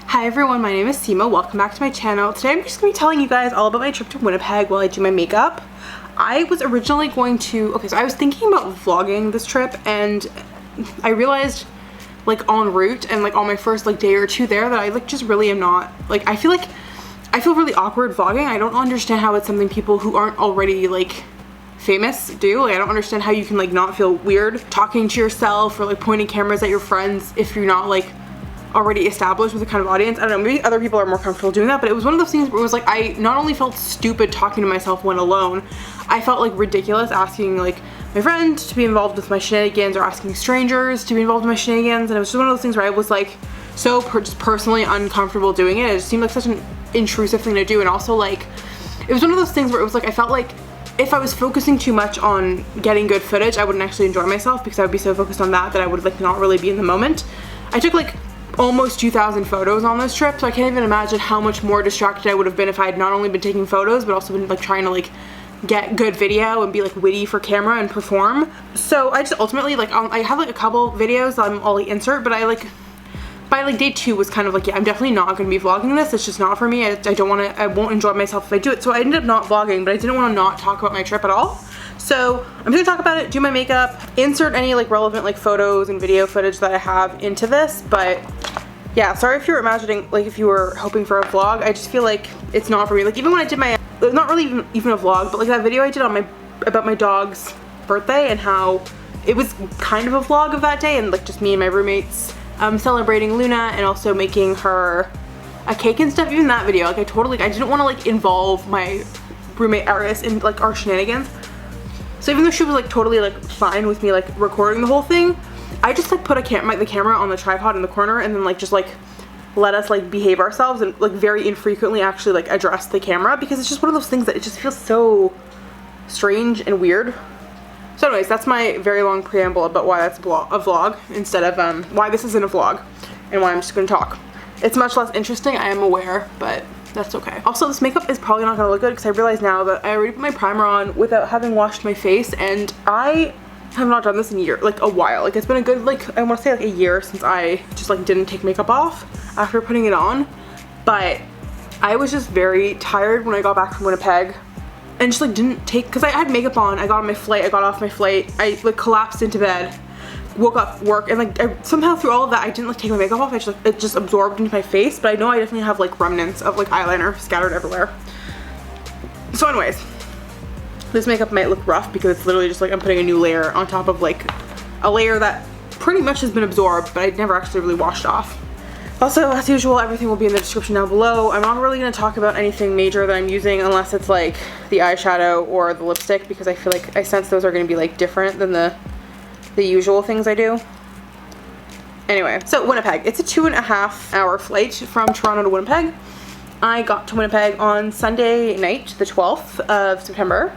Hi everyone, my name is Sima. Welcome back to my channel. Today I'm just going to be telling you guys all about my trip to Winnipeg while I do my makeup. I was originally going to, so I was thinking about vlogging this trip, and I realized like en route and like on my first like day or two there that I like just really am not, like I feel really awkward vlogging. I don't understand how it's something people who aren't already like famous do. Like I don't understand how you can like not feel weird talking to yourself or like pointing cameras at your friends if you're not like already established with a kind of audience. I don't know, maybe other people are more comfortable doing that, but it was one of those things where it was like I not only felt stupid talking to myself when alone, I felt like ridiculous asking like my friend to be involved with my shenanigans or asking strangers to be involved in my shenanigans, and it was just one of those things where I was like so just personally uncomfortable doing it. It just seemed like such an intrusive thing to do, and also like it was one of those things where it was like I felt like if I was focusing too much on getting good footage, I wouldn't actually enjoy myself because I would be so focused on that I would like not really be in the moment. I took like almost 2,000 photos on this trip, so I can't even imagine how much more distracted I would have been if I had not only been taking photos but also been like trying to like get good video and be like witty for camera and perform. So I just ultimately like I have like a couple videos that I'll like insert, but I like by like day 2 was kind of like, yeah, I'm definitely not going to be vlogging this. It's just not for me. I don't want to, I won't enjoy myself if I do it. So I ended up not vlogging, but I didn't want to not talk about my trip at all. So I'm going to talk about it, do my makeup, insert any like relevant like photos and video footage that I have into this. But yeah, sorry if you're imagining, like if you were hoping for a vlog. I just feel like it's not for me. Like even when I did my, not really even a vlog, but like that video I did on about my dog's birthday and how it was kind of a vlog of that day, and like just me and my roommates celebrating Luna and also making her a cake and stuff. Even that video, like I didn't want to like involve my roommate Aris in like our shenanigans. So even though she was like totally like fine with me like recording the whole thing, I just like put the camera on the tripod in the corner and then like just like let us like behave ourselves and like very infrequently actually like address the camera, because it's just one of those things that it just feels so strange and weird. So anyways, that's my very long preamble about why that's a vlog instead of why this isn't a vlog and why I'm just going to talk. It's much less interesting, I am aware, but that's okay. Also, this makeup is probably not going to look good because I realize now that I already put my primer on without having washed my face, and I have not done this in a while. Like it's been a good, like I want to say like a year since I just like didn't take makeup off after putting it on. But I was just very tired when I got back from Winnipeg and just like didn't take, because I had makeup on, I got on my flight, I got off my flight, I like collapsed into bed, woke up, work, and like I, somehow through all of that I didn't like take my makeup off. It just absorbed into my face, but I know I definitely have like remnants of like eyeliner scattered everywhere. So anyways, this makeup might look rough because it's literally just like I'm putting a new layer on top of like a layer that pretty much has been absorbed, but I never actually really washed off. Also, as usual, everything will be in the description down below. I'm not really going to talk about anything major that I'm using unless it's like the eyeshadow or the lipstick, because I feel like I sense those are going to be like different than the usual things I do. Anyway, so Winnipeg. It's a 2.5-hour flight from Toronto to Winnipeg. I got to Winnipeg on Sunday night, the 12th of September.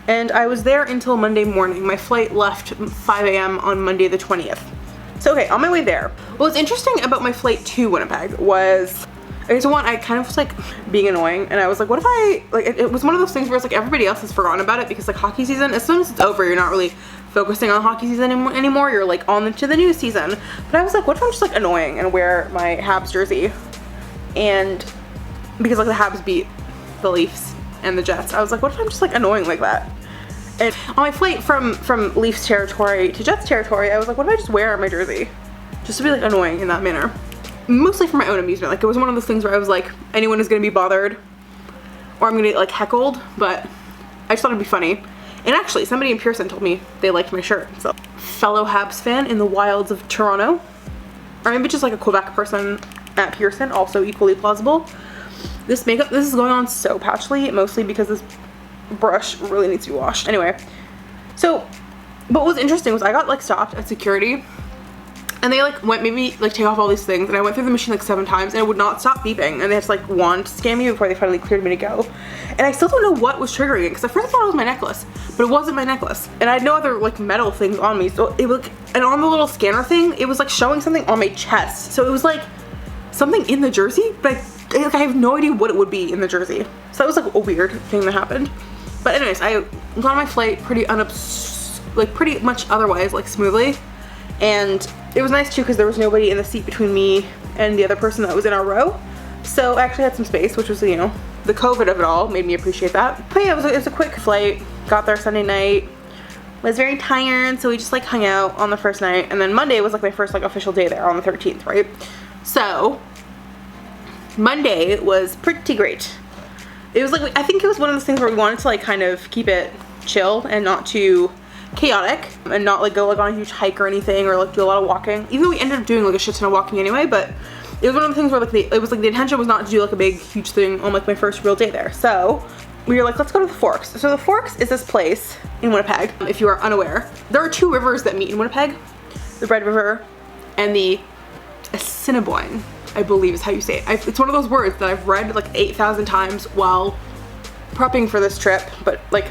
And I was there until Monday morning. My flight left 5 a.m. on Monday the 20th. So okay, on my way there. What's interesting about my flight to Winnipeg was, I kind of was like being annoying, and I was like, what if I, like it was one of those things where it's like everybody else has forgotten about it because like hockey season, as soon as it's over, you're not really focusing on hockey season anymore. You're like on to the new season. But I was like, what if I'm just like annoying and wear my Habs jersey? And because like the Habs beat the Leafs and the Jets, I was like, what if I'm just like annoying like that? And on my flight from Leafs territory to Jets territory, I was like, what if I just wear my jersey? Just to be like annoying in that manner. Mostly for my own amusement. Like it was one of those things where I was like, anyone is gonna be bothered or I'm gonna get like heckled, but I just thought it'd be funny. And actually, somebody in Pearson told me they liked my shirt. So, fellow Habs fan in the wilds of Toronto, or maybe just like a Quebec person at Pearson, also equally plausible. This makeup, this is going on so patchily, mostly because this brush really needs to be washed. Anyway, so what was interesting was I got like stopped at security, and they like made me like take off all these things, and I went through the machine like 7 times and it would not stop beeping, and they had to like wand scan me before they finally cleared me to go. And I still don't know what was triggering it, because at first I thought it was my necklace, but it wasn't my necklace, and I had no other like metal things on me. So it was, and on the little scanner thing, it was like showing something on my chest, so it was like something in the jersey, but I have no idea what it would be in the jersey. So that was like a weird thing that happened. But anyways, I got on my flight pretty much otherwise like smoothly, And it was nice too because there was nobody in the seat between me and the other person that was in our row. So I actually had some space, which was, you know, the COVID of it all made me appreciate that. But yeah, it was a quick flight. Got there Sunday night. Was very tired, so we just like hung out on the first night. And then Monday was like my first like official day there on the 13th, right? So Monday was pretty great. It was like, I think it was one of those things where we wanted to like kind of keep it chill and not too chaotic and not like go like on a huge hike or anything or like do a lot of walking. Even though we ended up doing like a shit ton of walking anyway, but it was one of the things where like it was like the intention was not to do like a big huge thing on like my first real day there. So we were like, let's go to the Forks. So the Forks is this place in Winnipeg, if you are unaware. There are two rivers that meet in Winnipeg, the Red River and the Assiniboine, I believe is how you say it. It's one of those words that I've read like 8,000 times while prepping for this trip, but like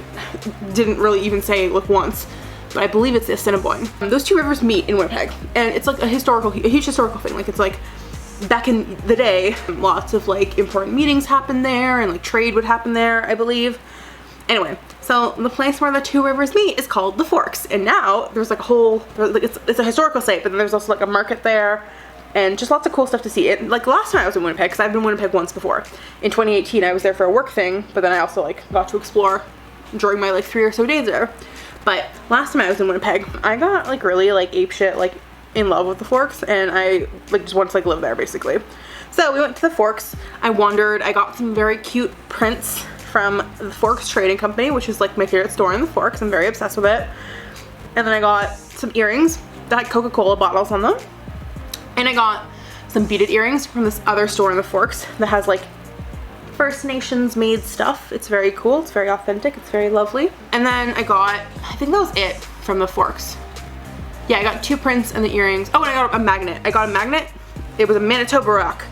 didn't really even say it like once. But I believe it's the Assiniboine. Those two rivers meet in Winnipeg, and it's like a huge historical thing. Like it's like back in the day, lots of like important meetings happened there and like trade would happen there, I believe. Anyway, so the place where the two rivers meet is called the Forks, and now there's like a whole, like it's a historical site, but then there's also like a market there and just lots of cool stuff to see. It like last time I was in Winnipeg, because I've been in Winnipeg once before. In 2018 I was there for a work thing, but then I also like got to explore during my like 3 or so days there. But last time I was in Winnipeg, I got like really like apeshit like in love with the Forks, and I like just wanted to like live there basically. So we went to the Forks. I wandered. I got some very cute prints from the Forks Trading Company, which is like my favorite store in the Forks. I'm very obsessed with it. And then I got some earrings that had Coca-Cola bottles on them. And I got some beaded earrings from this other store in the Forks that has like First Nations made stuff. It's very cool. It's very authentic. It's very lovely. And then I think that was it from the Forks. Yeah, I got 2 prints and the earrings. Oh, and I got a magnet. I got a magnet. It was a Manitoba rock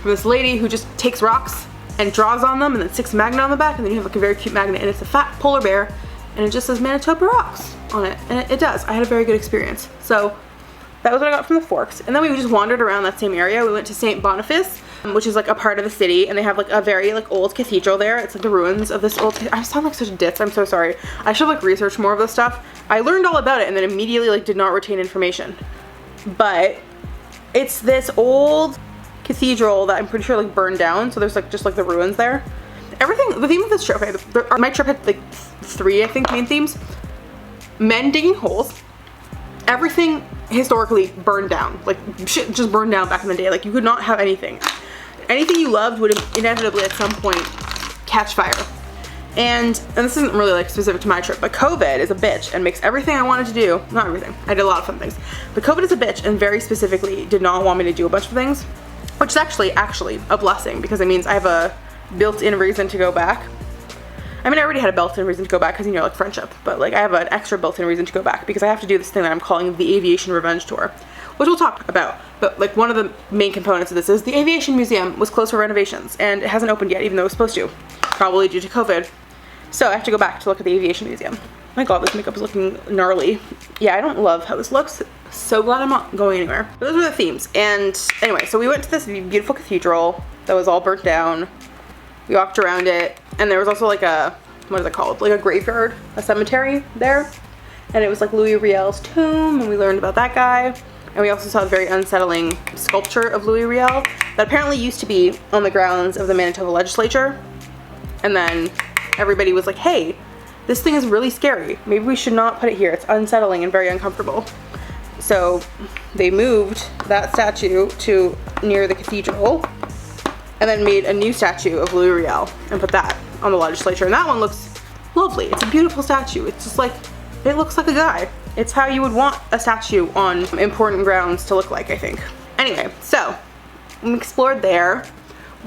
from this lady who just takes rocks and draws on them and then sticks a magnet on the back, and then you have like a very cute magnet, and it's a fat polar bear and it just says Manitoba rocks on it, and it does. I had a very good experience. So that was what I got from the Forks. And then we just wandered around that same area. We went to St. Boniface, which is like a part of the city, and they have like a very like old cathedral there. It's like the ruins of this old, I sound like such a ditz, I'm so sorry. I should like research more of this stuff. I learned all about it and then immediately like did not retain information. But it's this old cathedral that I'm pretty sure like burned down, so there's like just like the ruins there. Everything, the theme of this trip, okay, my trip had like 3 I think main themes. Men digging holes, everything historically burned down, like shit just burned down back in the day. Like you could not have anything. Anything you loved would inevitably at some point catch fire. And this isn't really like specific to my trip, but COVID is a bitch and makes everything I wanted to do, not everything, I did a lot of fun things, but COVID is a bitch and very specifically did not want me to do a bunch of things, which is actually a blessing, because it means I have a built-in reason to go back. I mean, I already had a built-in reason to go back because, you know, like friendship, but like I have an extra built-in reason to go back because I have to do this thing that I'm calling the Aviation Revenge Tour, which we'll talk about. But like one of the main components of this is the Aviation Museum was closed for renovations and it hasn't opened yet, even though it was supposed to, probably due to COVID. So I have to go back to look at the Aviation Museum. My god, this makeup is looking gnarly. Yeah, I don't love how this looks. So glad I'm not going anywhere. But those were the themes. And anyway, so we went to this beautiful cathedral that was all burnt down. We walked around it, and there was also like a, what is it called? Like a graveyard, a cemetery there. And it was like Louis Riel's tomb, and we learned about that guy. And we also saw a very unsettling sculpture of Louis Riel that apparently used to be on the grounds of the Manitoba legislature. And then everybody was like, hey, this thing is really scary. Maybe we should not put it here. It's unsettling and very uncomfortable. So they moved that statue to near the cathedral and then made a new statue of Louis Riel and put that on the legislature. And that one looks lovely. It's a beautiful statue. It's just like, it looks like a guy. It's how you would want a statue on important grounds to look like, I think. Anyway, so we explored there.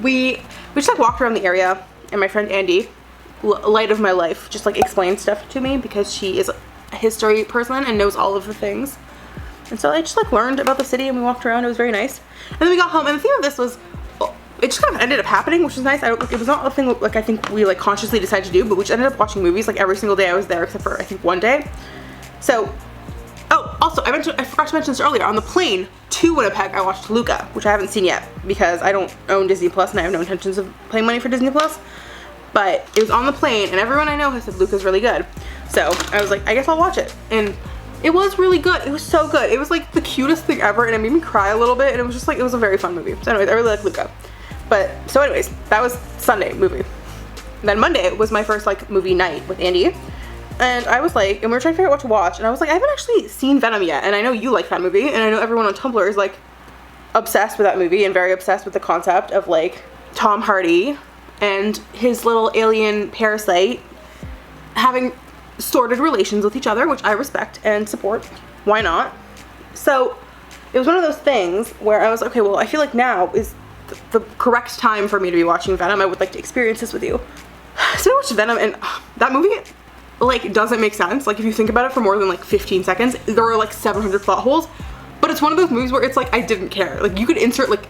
We just like walked around the area, and my friend Andy, light of my life, just like explained stuff to me because she is a history person and knows all of the things. And so I just like learned about the city and we walked around. It was very nice. And then we got home, and the theme of this was, it just kind of ended up happening, which was nice. It was not a thing like I think we like consciously decided to do, but we just ended up watching movies like every single day I was there except for I think one day. So, oh, also I forgot to mention this earlier. On the plane to Winnipeg, I watched Luca, which I haven't seen yet because I don't own Disney Plus and I have no intentions of paying money for Disney Plus. But it was on the plane, and everyone I know has said Luca's really good. So I was like, I guess I'll watch it. And It was really good. It was so good. It was like the cutest thing ever, and it made me cry a little bit, and it was just like, it was a very fun movie. So anyways, I really like Luca. But, so anyways, that was Sunday movie. And then Monday was my first like movie night with Andy. And I was like, and we were trying to figure out what to watch, and I was like, I haven't actually seen Venom yet, and I know you like that movie, and I know everyone on Tumblr is like obsessed with that movie and very obsessed with the concept of like Tom Hardy and his little alien parasite having sordid relations with each other, which I respect and support. Why not? So it was one of those things where I was okay, well, I feel like now is the correct time for me to be watching Venom. I would like to experience this with you. So I watched Venom, and that movie like doesn't make sense. Like if you think about it for more than like 15 seconds, there are like 700 plot holes, but it's one of those movies where it's like I didn't care. Like you could insert like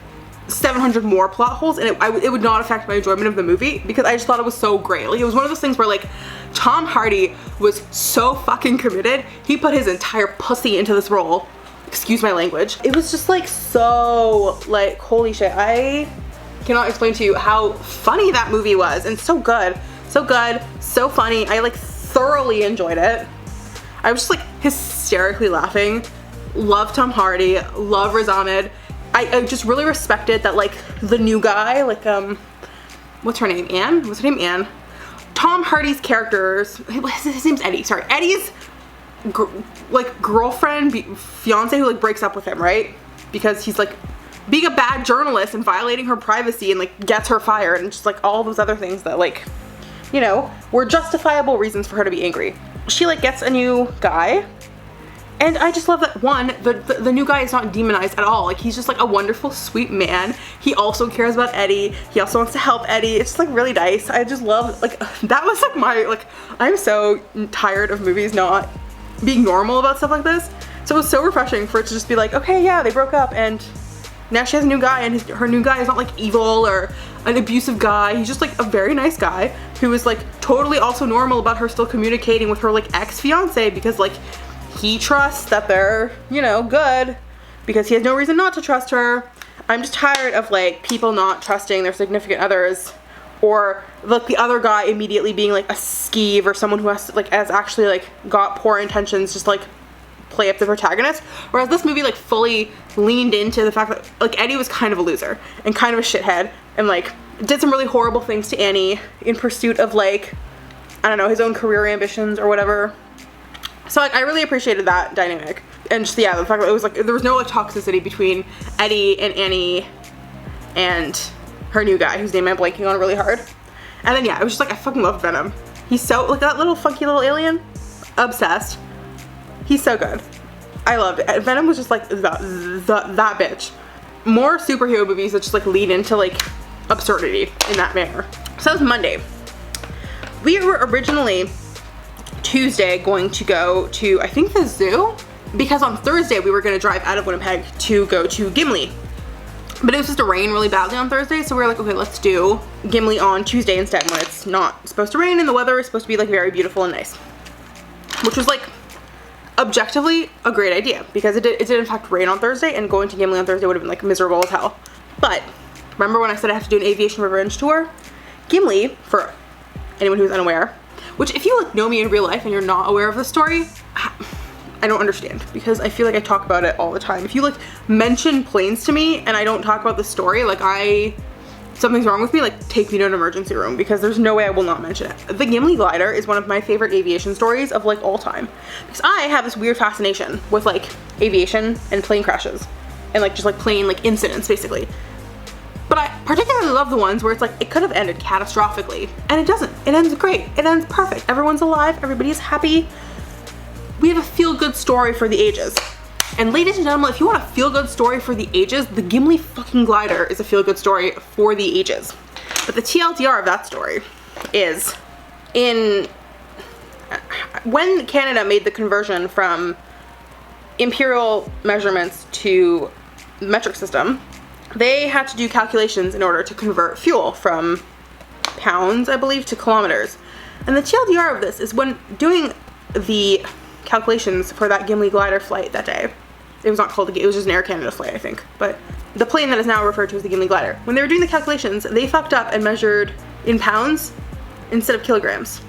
700 more plot holes and it would not affect my enjoyment of the movie, because I just thought it was so great. Like it was one of those things where like Tom Hardy was so fucking committed. He put his entire pussy into this role. Excuse my language. It was just like so like holy shit. I cannot explain to you how funny that movie was, and so good, so funny. I like thoroughly enjoyed it. I was just like hysterically laughing. Love Tom Hardy, love Riz Ahmed. I just really respected that like the new guy, like what's her name, Anne? What's her name, Anne? Tom Hardy's characters, his name's Eddie, sorry, Eddie's like girlfriend, fiance who like breaks up with him, right? Because he's like being a bad journalist and violating her privacy and like gets her fired, and just like all those other things that like, you know, were justifiable reasons for her to be angry. She like gets a new guy. And I just love that one, the new guy is not demonized at all. Like he's just like a wonderful, sweet man. He also cares about Eddie. He also wants to help Eddie. It's just like really nice. I just love, like, that was like my, like, I'm so tired of movies not being normal about stuff like this. So it was so refreshing for it to just be like, okay, yeah, they broke up and now she has a new guy, and her new guy is not like evil or an abusive guy. He's just like a very nice guy who is like totally also normal about her still communicating with her like ex-fiance, because like he trusts that they're, you know, good, because he has no reason not to trust her. I'm just tired of like people not trusting their significant others, or like the other guy immediately being like a skeeve or someone who has like has actually like got poor intentions, just like play up the protagonist. Whereas this movie like fully leaned into the fact that like Eddie was kind of a loser and kind of a shithead, and like did some really horrible things to Annie in pursuit of like, I don't know, his own career ambitions or whatever. So like I really appreciated that dynamic, and just yeah, the fact that it was like there was no like toxicity between Eddie and Annie and her new guy, whose name I'm blanking on really hard. And then yeah, it was just like I fucking love Venom. He's so like that little funky little alien. Obsessed. He's so good. I loved it. Venom was just like that bitch. More superhero movies that just like lead into like absurdity in that manner. So that was Monday. We were originally Tuesday going to go to, I think, the zoo, because on Thursday we were going to drive out of Winnipeg to go to Gimli, but it was just to rain really badly on Thursday, so we were like, okay, let's do Gimli on Tuesday instead, when it's not supposed to rain and the weather is supposed to be like very beautiful and nice, which was like objectively a great idea, because it did in fact rain on Thursday, and going to Gimli on Thursday would have been like miserable as hell. But remember when I said I have to do an aviation revenge tour? Gimli, for anyone who's unaware, which if you like know me in real life and you're not aware of the story, I don't understand, because I feel like I talk about it all the time. If you like mention planes to me and I don't talk about the story, like something's wrong with me, like take me to an emergency room, because there's no way I will not mention it. The Gimli glider is one of my favorite aviation stories of like all time, because I have this weird fascination with like aviation and plane crashes and like just like plane like incidents basically. But I particularly love the ones where it's like it could have ended catastrophically, and it doesn't. It ends great. It ends perfect. Everyone's alive. Everybody's happy. We have a feel-good story for the ages. And ladies and gentlemen, if you want a feel-good story for the ages, the Gimli fucking glider is a feel-good story for the ages. But the TLDR of that story is when Canada made the conversion from imperial measurements to metric system, they had to do calculations in order to convert fuel from pounds, I believe, to kilometers. And the TLDR of this is when doing the calculations for that Gimli glider flight that day, it was not called, it was just an Air Canada flight, I think, but the plane that is now referred to as the Gimli glider, when they were doing the calculations, they fucked up and measured in pounds instead of kilograms.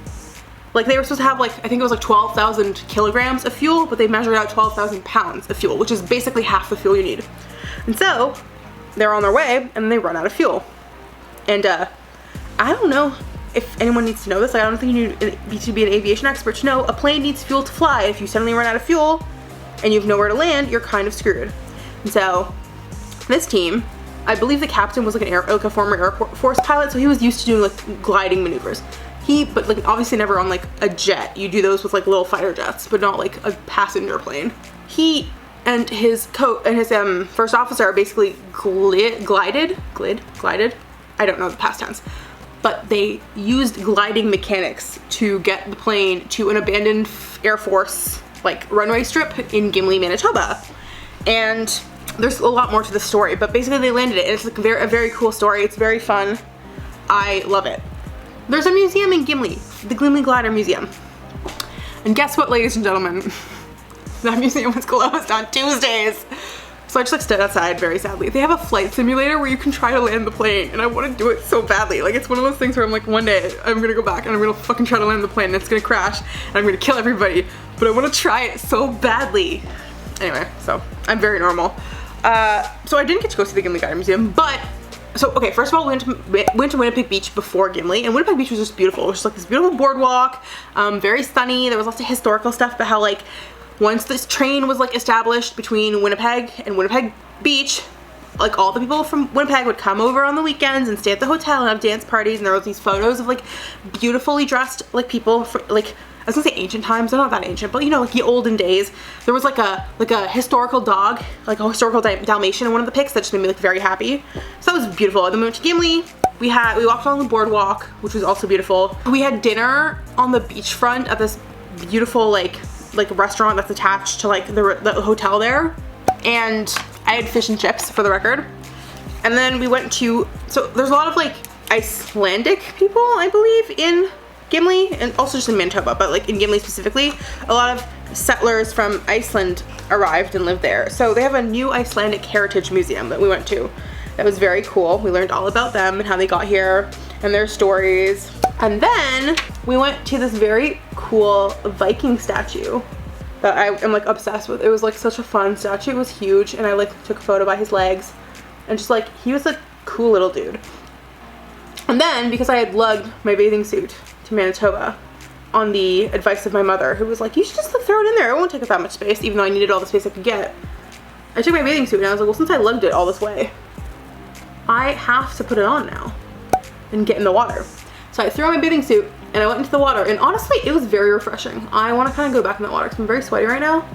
Like they were supposed to have like, I think it was like 12,000 kilograms of fuel, but they measured out 12,000 pounds of fuel, which is basically half the fuel you need. And so they're on their way and they run out of fuel. And I don't know if anyone needs to know this. Like, I don't think you need to be an aviation expert to know a plane needs fuel to fly. If you suddenly run out of fuel and you have nowhere to land, you're kind of screwed. And so this team, I believe the captain was like a former Air Force pilot, so he was used to doing like gliding maneuvers. But like obviously never on like a jet. You do those with like little fighter jets, but not like a passenger plane. He and his first officer basically glided. I don't know the past tense, but they used gliding mechanics to get the plane to an abandoned Air Force like runway strip in Gimli, Manitoba. And there's a lot more to the story, but basically they landed it, and it's like a very cool story. It's very fun. I love it. There's a museum in Gimli, the Gimli Glider Museum. And guess what, ladies and gentlemen? That museum was closed on Tuesdays. So I just like stood outside very sadly. They have a flight simulator where you can try to land the plane, and I want to do it so badly. Like, it's one of those things where I'm like, one day I'm gonna go back and I'm gonna fucking try to land the plane and it's gonna crash and I'm gonna kill everybody, but I want to try it so badly. Anyway, so I'm very normal. So I didn't get to go see the Gimli Glider Museum, but so okay, first of all, we went to Winnipeg Beach before Gimli, and Winnipeg Beach was just beautiful. It was just like this beautiful boardwalk, very sunny. There was lots of historical stuff about how like once this train was like established between Winnipeg and Winnipeg Beach, like all the people from Winnipeg would come over on the weekends and stay at the hotel and have dance parties, and there was these photos of like beautifully dressed like people for like, I was gonna say ancient times, they're not that ancient, but you know, like the olden days. There was like a historical dog, like a historical Dalmatian in one of the pics that just made me like very happy. So that was beautiful. Then we went to Gimli. We walked on the boardwalk, which was also beautiful. We had dinner on the beachfront at this beautiful like restaurant that's attached to like the hotel there. And I had fish and chips, for the record. And then we went to, so there's a lot of like Icelandic people, I believe, in Gimli, and also just in Manitoba, but like in Gimli specifically, a lot of settlers from Iceland arrived and lived there. So they have a new Icelandic heritage museum that we went to. That was very cool. We learned all about them and how they got here and their stories. And then we went to this very cool Viking statue that I am like obsessed with. It was like such a fun statue. It was huge, and I like took a photo by his legs, and just like he was a cool little dude. And then because I had lugged my bathing suit to Manitoba on the advice of my mother, who was like, you should just like throw it in there, it won't take up that much space, even though I needed all the space I could get. I took my bathing suit and I was like, well, since I lugged it all this way, I have to put it on now and get in the water. So I threw on my bathing suit and I went into the water, and honestly it was very refreshing. I want to kind of go back in the water because I'm very sweaty right now,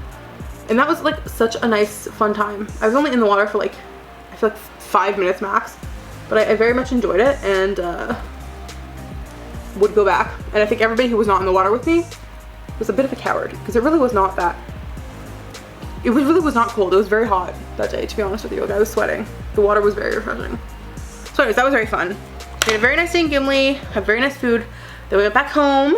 and that was like such a nice fun time. I was only in the water for like, I feel like 5 minutes max, but I very much enjoyed it, and would go back. And I think everybody who was not in the water with me was a bit of a coward, because it really was not that, really was not cold. It was very hot that day, to be honest with you. Like, I was sweating. The water was very refreshing. So anyways, that was very fun. We had a very nice day in Gimli, had very nice food. Then we went back home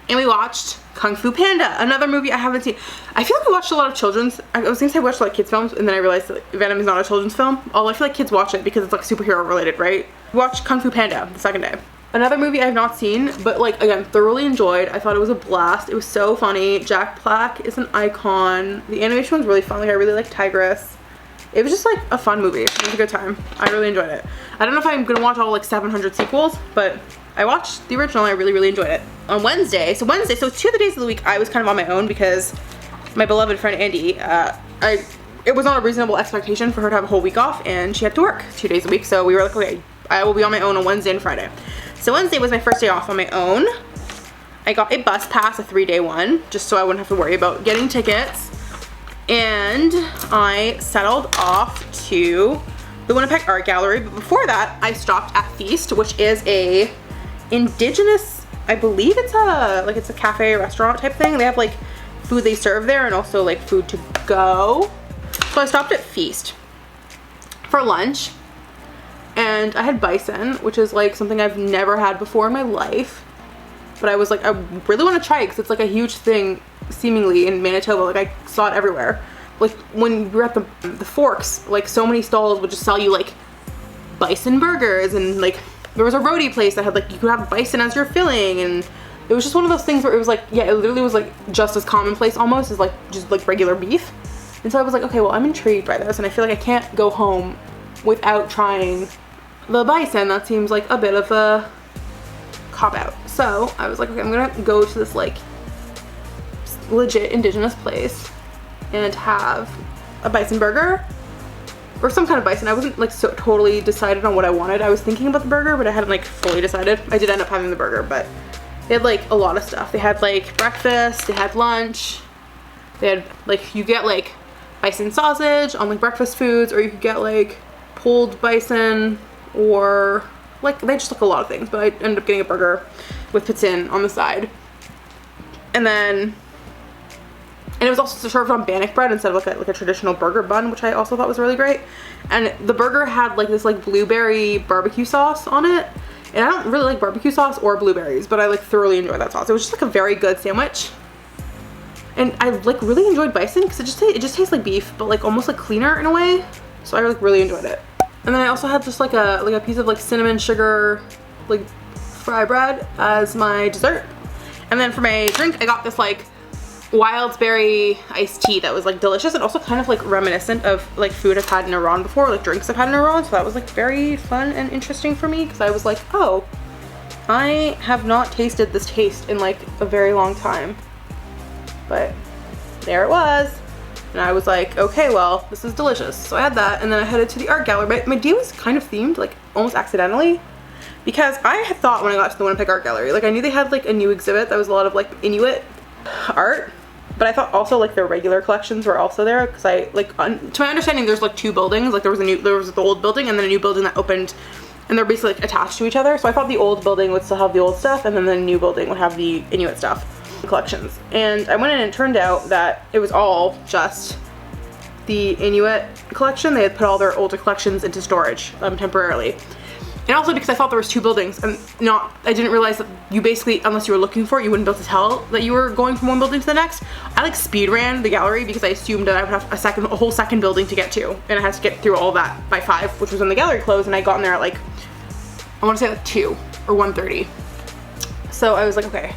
and we watched Kung Fu Panda, another movie I haven't seen. I feel like we watched a lot of children's, I was gonna say I watched a lot of kids films, and then I realized that Venom is not a children's film. Although I feel like kids watch it because it's like superhero related, right? We watched Kung Fu Panda the second day. Another movie I've not seen, but like again, thoroughly enjoyed. I thought it was a blast. It was so funny. Jack Black is an icon. The animation was really fun. Like, I really liked Tigress. It was just like a fun movie. It was a good time. I really enjoyed it. I don't know if I'm gonna watch all like 700 sequels, but I watched the original and I really enjoyed it. On Wednesday, so 2 of the days of the week I was kind of on my own because my beloved friend Andy, it was not a reasonable expectation for her to have a whole week off, and she had to work 2 days a week. So we were like, okay, I will be on my own on Wednesday and Friday. So Wednesday was my first day off on my own. I got a bus pass, a 3-day one, just so I wouldn't have to worry about getting tickets. And I settled off to the Winnipeg Art Gallery. But before that, I stopped at Feast, which is a indigenous, I believe it's a cafe restaurant type thing. They have like food they serve there and also like food to go. So I stopped at Feast for lunch, and I had bison, which is like something I've never had before in my life. But I was like, I really want to try it because it's like a huge thing seemingly in Manitoba. Like, I saw it everywhere. Like when we were at the Forks, like so many stalls would just sell you like bison burgers, and like there was a roadie place that had like, you could have bison as your filling, and it was just one of those things where it was like, yeah, it literally was like just as commonplace almost as like just like regular beef. And so I was like, okay, well, I'm intrigued by this, and I feel like I can't go home without trying the bison. That seems like a bit of a cop out. So I was like, okay, I'm gonna go to this like legit indigenous place and have a bison burger or some kind of bison. I wasn't like so totally decided on what I wanted. I was thinking about the burger, but I hadn't like fully decided. I did end up having the burger, but they had like a lot of stuff. They had like breakfast, they had lunch, they had like, you get like bison sausage on like breakfast foods, or you could get like pulled bison, or like they just took a lot of things, but I ended up getting a burger with poutine on the side. And it was also served on bannock bread instead of like a traditional burger bun, which I also thought was really great. And the burger had like this like blueberry barbecue sauce on it. And I don't really like barbecue sauce or blueberries, but I like thoroughly enjoyed that sauce. It was just like a very good sandwich. And I like really enjoyed bison because it just tastes like beef, but like almost like cleaner in a way. So I like really enjoyed it. And then I also had just like a piece of like cinnamon sugar like fry bread as my dessert. And then for my drink, I got this like wild berry iced tea that was like delicious and also kind of like reminiscent of like food I've had in Iran before, like drinks I've had in Iran. So that was like very fun and interesting for me because I was like, oh, I have not tasted this taste in like a very long time. But there it was. And I was like, okay, well, this is delicious. So I had that, and then I headed to the art gallery. My day was kind of themed, like almost accidentally, because I had thought when I got to the Winnipeg Art Gallery, like I knew they had like a new exhibit that was a lot of like Inuit art, but I thought also like their regular collections were also there, because I like, to my understanding, there's like two buildings. Like there was the old building and then a new building that opened, and they're basically like attached to each other. So I thought the old building would still have the old stuff, and then the new building would have the Inuit stuff collections. And I went in and it turned out that it was all just the Inuit collection. They had put all their older collections into storage temporarily. And also because I thought there was two buildings, and I didn't realize that you basically, unless you were looking for it, you wouldn't be able to tell that you were going from one building to the next. I like speed ran the gallery because I assumed that I would have a whole second building to get to, and I had to get through all that by 5, which was when the gallery closed, and I got in there at like, I want to say like 2 or 1:30. So I was like, okay.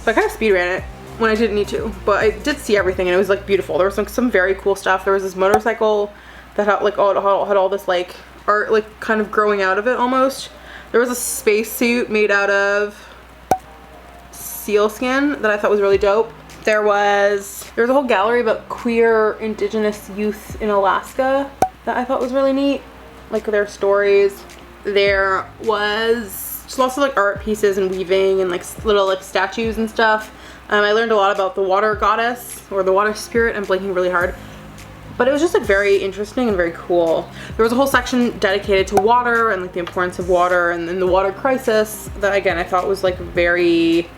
So I kind of speed ran it when I didn't need to, but I did see everything, and it was like beautiful. There was like some very cool stuff. There was this motorcycle that had like had all this like art like kind of growing out of it almost. There was a spacesuit made out of seal skin that I thought was really dope. There was a whole gallery about queer indigenous youth in Alaska that I thought was really neat, like their stories. There was just lots of like art pieces and weaving and like little like statues and stuff. I learned a lot about the water goddess or the water spirit. I'm blanking really hard. But it was just like very interesting and very cool. There was a whole section dedicated to water and like the importance of water and then the water crisis that again I thought was like very,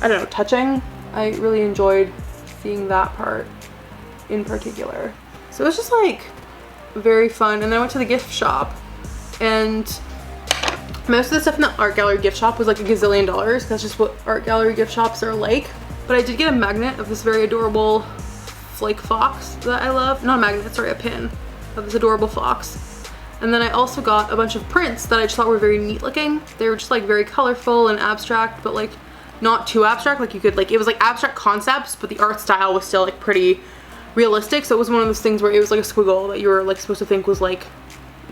I don't know, touching. I really enjoyed seeing that part in particular. So it was just like very fun. And then I went to the gift shop, and most of the stuff in the art gallery gift shop was like $1 gazillion. That's just what art gallery gift shops are like. But I did get a magnet of this very adorable flake fox that I love. Not a magnet, sorry, a pin of this adorable fox. And then I also got a bunch of prints that I just thought were very neat looking. They were just like very colorful and abstract, but like not too abstract. Like you could like, it was like abstract concepts, but the art style was still like pretty realistic. So it was one of those things where it was like a squiggle that you were like supposed to think was like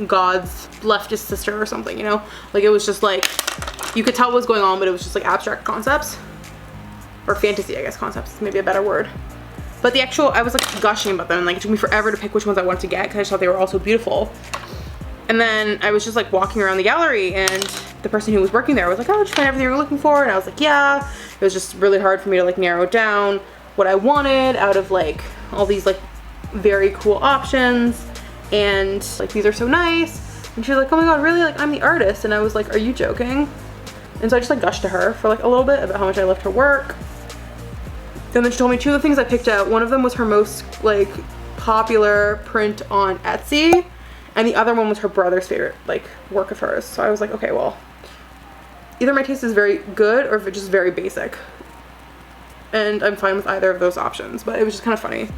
God's leftist sister or something, you know? Like it was just like, you could tell what was going on, but it was just like abstract concepts. Or fantasy, I guess, concepts is maybe a better word. But the actual, I was like gushing about them, and like it took me forever to pick which ones I wanted to get because I just thought they were all so beautiful. And then I was just like walking around the gallery, and the person who was working there was like, oh, did you find everything you were looking for? And I was like, yeah. It was just really hard for me to like narrow down what I wanted out of like all these like very cool options. And like, these are so nice. And she was like, oh my god, really? Like, I'm the artist. And I was like, are you joking? And so I just like gushed to her for like a little bit about how much I loved her work. And then she told me 2 of the things I picked out. One of them was her most like popular print on Etsy, and the other one was her brother's favorite like work of hers. So I was like, okay, well, either my taste is very good or if it's just very basic. And I'm fine with either of those options, but it was just kind of funny.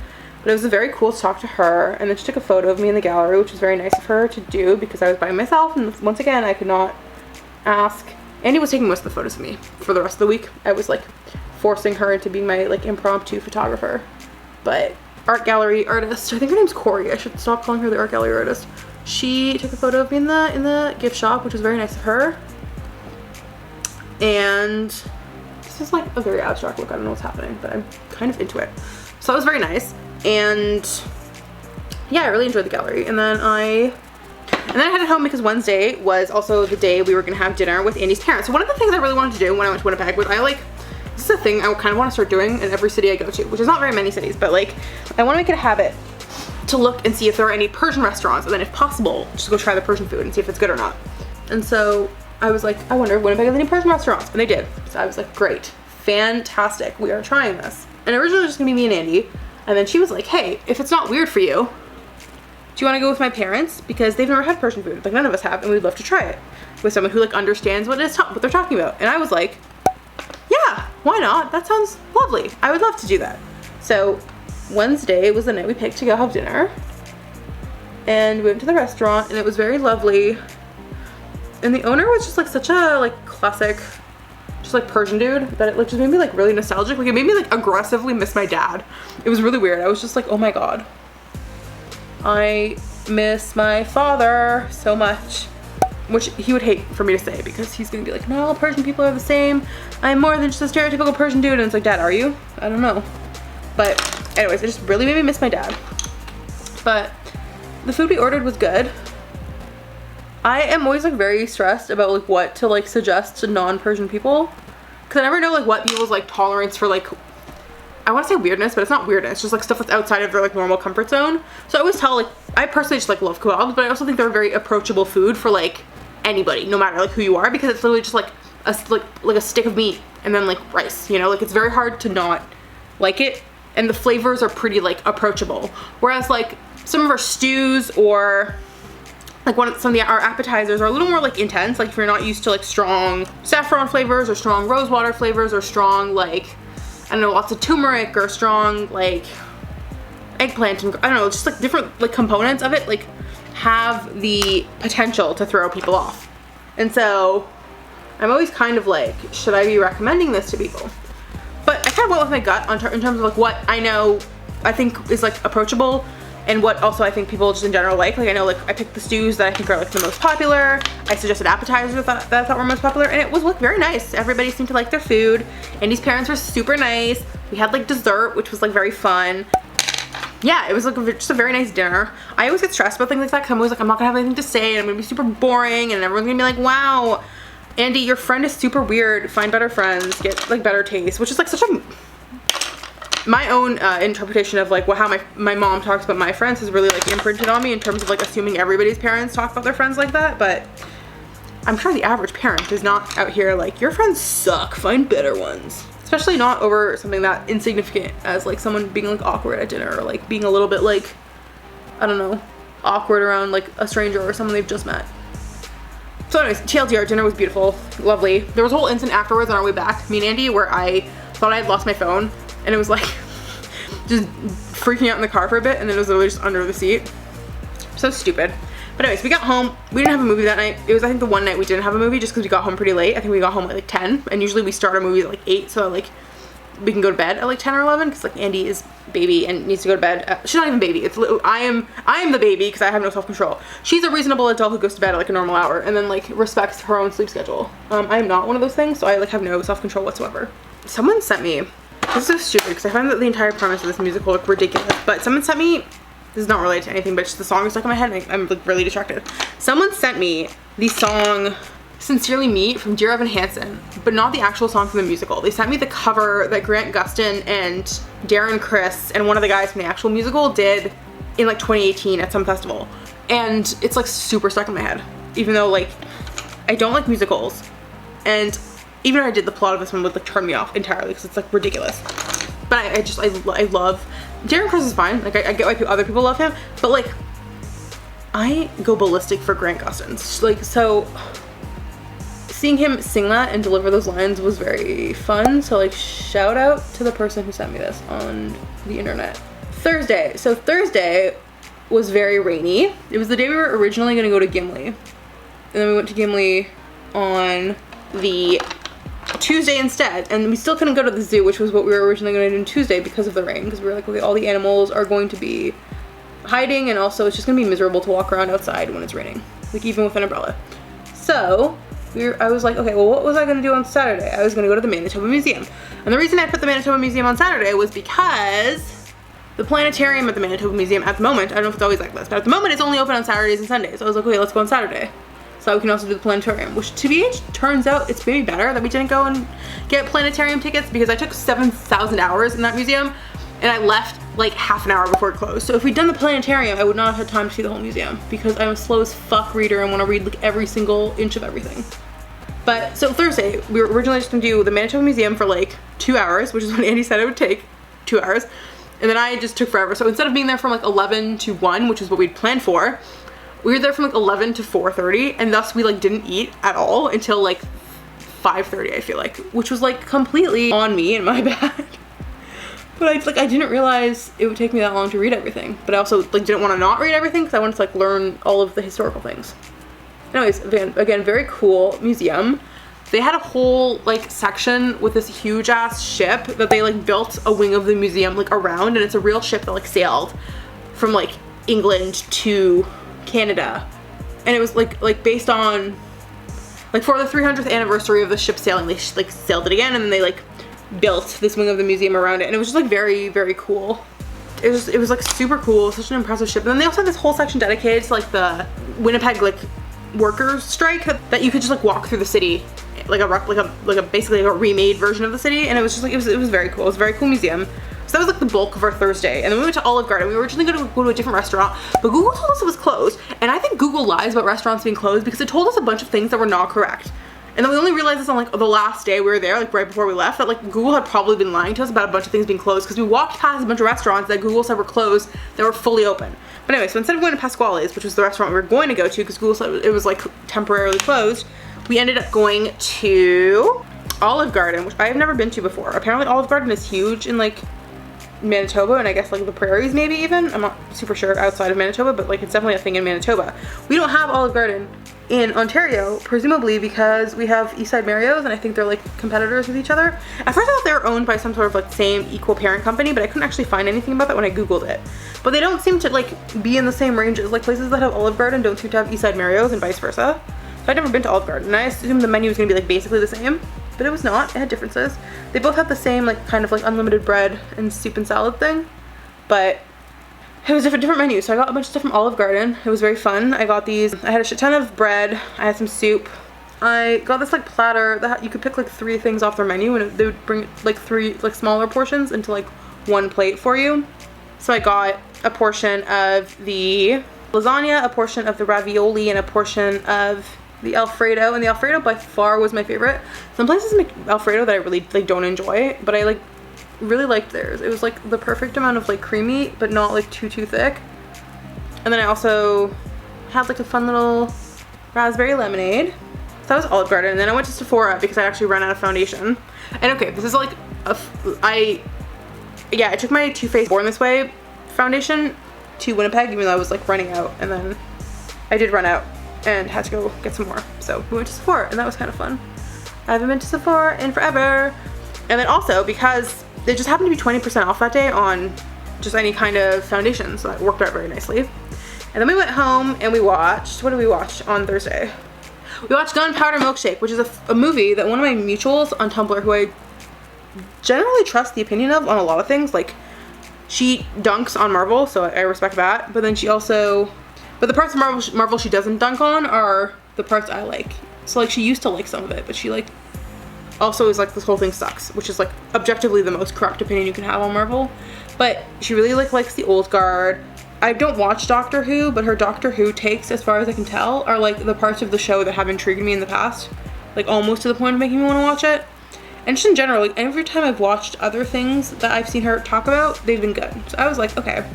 But it was very cool to talk to her, and then she took a photo of me in the gallery, which was very nice of her to do because I was by myself, and once again, I could not ask Andy was taking most of the photos of me for the rest of the week. I was like forcing her into being my like impromptu photographer. But art gallery artist, I think her name's Corey. I should stop calling her the art gallery artist. She took a photo of me in the gift shop, which was very nice of her. And this is like a very abstract look. I don't know what's happening, but I'm kind of into it. So that was very nice. And yeah, I really enjoyed the gallery. And then I headed home because Wednesday was also the day we were gonna have dinner with Andy's parents. So one of the things I really wanted to do when I went to Winnipeg was this is a thing I kind of want to start doing in every city I go to, which is not very many cities, but like I want to make it a habit to look and see if there are any Persian restaurants, and then if possible, just go try the Persian food and see if it's good or not. And so I was like, I wonder if Winnipeg has any Persian restaurants, and they did. So I was like, great, fantastic, we are trying this. And originally it was just gonna be me and Andy, and then she was like, hey, if it's not weird for you, do you want to go with my parents? Because they've never had Persian food, like none of us have, and we'd love to try it with someone who like understands what they're talking about. And I was like, yeah, why not? That sounds lovely. I would love to do that. So Wednesday was the night we picked to go have dinner, and we went to the restaurant, and it was very lovely. And the owner was just like such a like classic, just like Persian dude, that it like just made me like really nostalgic. Like it made me like aggressively miss my dad. It was really weird. I was just like, oh my god, I miss my father so much. Which he would hate for me to say, because he's gonna be like, no, all Persian people are the same. I'm more than just a stereotypical Persian dude. And it's like, Dad, are you? I don't know. But anyways, it just really made me miss my dad. But the food we ordered was good. I am always like very stressed about like what to like suggest to non-Persian people, because I never know like what people's like tolerance for like, I want to say weirdness, but it's not weirdness, it's just like stuff that's outside of their like normal comfort zone. So I always tell like, I personally just like love kebabs, but I also think they're very approachable food for like anybody, no matter like who you are, because it's literally just like a stick of meat and then like rice, you know, like it's very hard to not like it, and the flavors are pretty like approachable. Whereas like some of our stews or like some of our appetizers are a little more like intense, like if you're not used to like strong saffron flavors or strong rosewater flavors or strong like, I don't know, lots of turmeric or strong like eggplant and I don't know, just like different like components of it like have the potential to throw people off. And so I'm always kind of like, should I be recommending this to people? But I kind of went with my gut in terms of like what I know I think is like approachable, and what also I think people just in general like I know like I picked the stews that I think are like the most popular. I suggested appetizers that I thought were most popular, and it was like very nice. Everybody seemed to like their food. Andy's parents were super nice. We had like dessert, which was like very fun. Yeah, it was like just a very nice dinner. I always get stressed about things like that because I'm always like, I'm not gonna have anything to say and I'm gonna be super boring and everyone's gonna be like, wow, Andy, your friend is super weird. Find better friends, get like better taste, which is like such a, my own interpretation of like how my mom talks about my friends has really like imprinted on me in terms of like assuming everybody's parents talk about their friends like that. But I'm sure the average parent is not out here like, your friends suck, find better ones. Especially not over something that insignificant as like someone being like awkward at dinner, or like being a little bit like, I don't know, awkward around like a stranger or someone they've just met. So anyways, TLDR, dinner was beautiful, lovely. There was a whole incident afterwards on our way back, me and Andy, where I thought I had lost my phone, and it was like just freaking out in the car for a bit, and then it was literally just under the seat. So stupid. But anyways, we got home. We didn't have a movie that night. It was, I think, the one night we didn't have a movie just because we got home pretty late. I think we got home at like 10, and usually we start our movies at like 8, so like we can go to bed at like 10 or 11 because like Andy is baby and needs to go to bed. She's not even baby. It's I am the baby because I have no self-control. She's a reasonable adult who goes to bed at like a normal hour and then like respects her own sleep schedule. I am not one of those things, so I like have no self-control whatsoever. Someone sent me, this is so stupid because I find that the entire premise of this musical look ridiculous, but someone sent me, this is not related to anything, but just the song is stuck in my head and I'm like really distracted. Someone sent me the song Sincerely Me from Dear Evan Hansen, but not the actual song from the musical. They sent me the cover that Grant Gustin and Darren Criss and one of the guys from the actual musical did in like 2018 at some festival. And it's like super stuck in my head, even though like I don't like musicals. And even if I did, the plot of this one would like turn me off entirely because it's like ridiculous. But I love, Darren Criss is fine. Like I get why other people love him, but like I go ballistic for Grant Gustin. Like, so seeing him sing that and deliver those lines was very fun. So like shout out to the person who sent me this on the internet. Thursday. So Thursday was very rainy. It was the day we were originally gonna go to Gimli. And then we went to Gimli on the Tuesday instead, and we still couldn't go to the zoo, which was what we were originally going to do on Tuesday because of the rain, because we were like, okay, all the animals are going to be hiding, and also it's just going to be miserable to walk around outside when it's raining, like even with an umbrella. So I was like, okay, well, what was I going to do on Saturday? I was going to go to the Manitoba Museum. And the reason I put the Manitoba Museum on Saturday was because the planetarium at the Manitoba Museum at the moment, I don't know if it's always like this, but at the moment it's only open on Saturdays and Sundays. So I was like, okay, let's go on Saturday, so we can also do the planetarium, which to me turns out it's maybe better that we didn't go and get planetarium tickets, because I took 7,000 hours in that museum and I left like half an hour before it closed. So if we'd done the planetarium, I would not have had time to see the whole museum, because I'm a slow as fuck reader and want to read like every single inch of everything. But so Thursday, we were originally just gonna do the Manitoba Museum for like 2 hours, which is what Andy said it would take, 2 hours. And then I just took forever. So instead of being there from like 11 to 1, which is what we'd planned for, we were there from like 11 to 4:30, and thus we like didn't eat at all until like 5:30, I feel like, which was like completely on me and my bad. But I didn't realize it would take me that long to read everything. But I also like didn't want to not read everything, because I wanted to like learn all of the historical things. Anyways, again, very cool museum. They had a whole like section with this huge ass ship that they like built a wing of the museum like around, and it's a real ship that like sailed from like England to Canada. And it was like based on like for the 300th anniversary of the ship sailing, they like sailed it again, and then they like built this wing of the museum around it, and it was just like very, very cool. It was like super cool, such an impressive ship. And then they also had this whole section dedicated to like the Winnipeg like workers strike, that you could just like walk through the city like a basically like a remade version of the city, and it was just like it was very cool. It was a very cool museum. So that was like the bulk of our Thursday, and then we went to Olive Garden. We were originally going to go to a different restaurant, but Google told us it was closed, and I think Google lies about restaurants being closed, because it told us a bunch of things that were not correct. And then we only realized this on like the last day we were there, like right before we left, that like Google had probably been lying to us about a bunch of things being closed, because we walked past a bunch of restaurants that Google said were closed that were fully open. But anyway, so instead of going to Pasquale's, which was the restaurant we were going to go to because Google said it was like temporarily closed, we ended up going to Olive Garden, which I have never been to before. Apparently Olive Garden is huge in like Manitoba, and I guess like the prairies maybe even. I'm not super sure outside of Manitoba, but like it's definitely a thing in Manitoba. We don't have Olive Garden in Ontario, presumably because we have Eastside Mario's, and I think they're like competitors with each other. At first I thought they were owned by some sort of like same equal parent company, but I couldn't actually find anything about that when I googled it. But they don't seem to like be in the same range as like places that have Olive Garden don't seem to have Eastside Mario's, and vice versa. So I'd never been to Olive Garden, and I assumed the menu was gonna be like basically the same, but it was not. It had differences. They both had the same like kind of like unlimited bread and soup and salad thing, but it was different menus. So I got a bunch of stuff from Olive Garden. It was very fun. I got these. I had a shit ton of bread. I had some soup. I got this like platter that you could pick like 3 things off their menu, and they would bring like 3 like smaller portions into like 1 plate for you. So I got a portion of the lasagna, a portion of the ravioli, and a portion of the Alfredo. And the Alfredo by far was my favorite. Some places make Alfredo that I really like don't enjoy, but I like really liked theirs. It was like the perfect amount of like creamy, but not like too thick. And then I also had like a fun little raspberry lemonade. So that was Olive Garden. And then I went to Sephora because I actually ran out of foundation. And okay, this is like I took my Too Faced Born This Way foundation to Winnipeg, even though I was like running out, and then I did run out and had to go get some more. So we went to Sephora, and that was kind of fun. I haven't been to Sephora in forever. And then also because it just happened to be 20% off that day on just any kind of foundation, so that worked out very nicely. And then we went home and we watched, what did we watch on Thursday? We watched Gunpowder Milkshake, which is a movie that one of my mutuals on Tumblr, who I generally trust the opinion of on a lot of things, like she dunks on Marvel, so I respect that, but then she also, but the parts of Marvel she doesn't dunk on are the parts I like. So like she used to like some of it, but she like also is like this whole thing sucks, which is like objectively the most correct opinion you can have on Marvel. But she really like likes the old guard. I don't watch Doctor Who, but her Doctor Who takes, as far as I can tell, are like the parts of the show that have intrigued me in the past, like almost to the point of making me want to watch it. And just in general, like every time I've watched other things that I've seen her talk about, they've been good. So I was like, okay,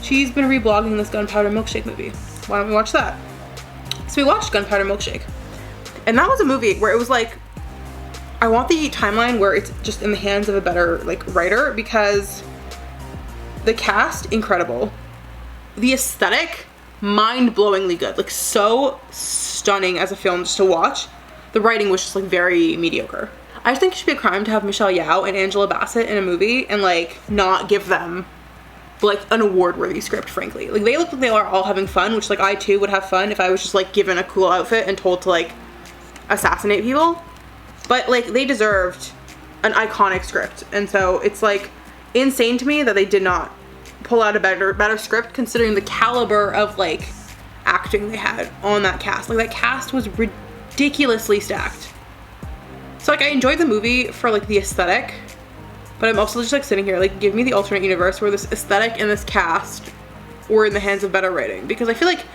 she's been reblogging this Gunpowder Milkshake movie. Why don't we watch that? So we watched Gunpowder Milkshake. And that was a movie where it was like, I want the timeline where it's just in the hands of a better like writer, because the cast, incredible. The aesthetic, mind-blowingly good. Like so stunning as a film just to watch. the writing was just like very mediocre. I just think it should be a crime to have Michelle Yeoh and Angela Bassett in a movie and like not give them like an award-worthy script, frankly. Like they look like they are all having fun, which like I too would have fun if I was just like given a cool outfit and told to like assassinate people. But like they deserved an iconic script, and so it's like insane to me that they did not pull out a better script considering the caliber of like acting they had on that cast. Like that cast was ridiculously stacked. So like I enjoyed the movie for like the aesthetic, but I'm also just like sitting here like, give me the alternate universe where this aesthetic and this cast were in the hands of better writing, because I feel like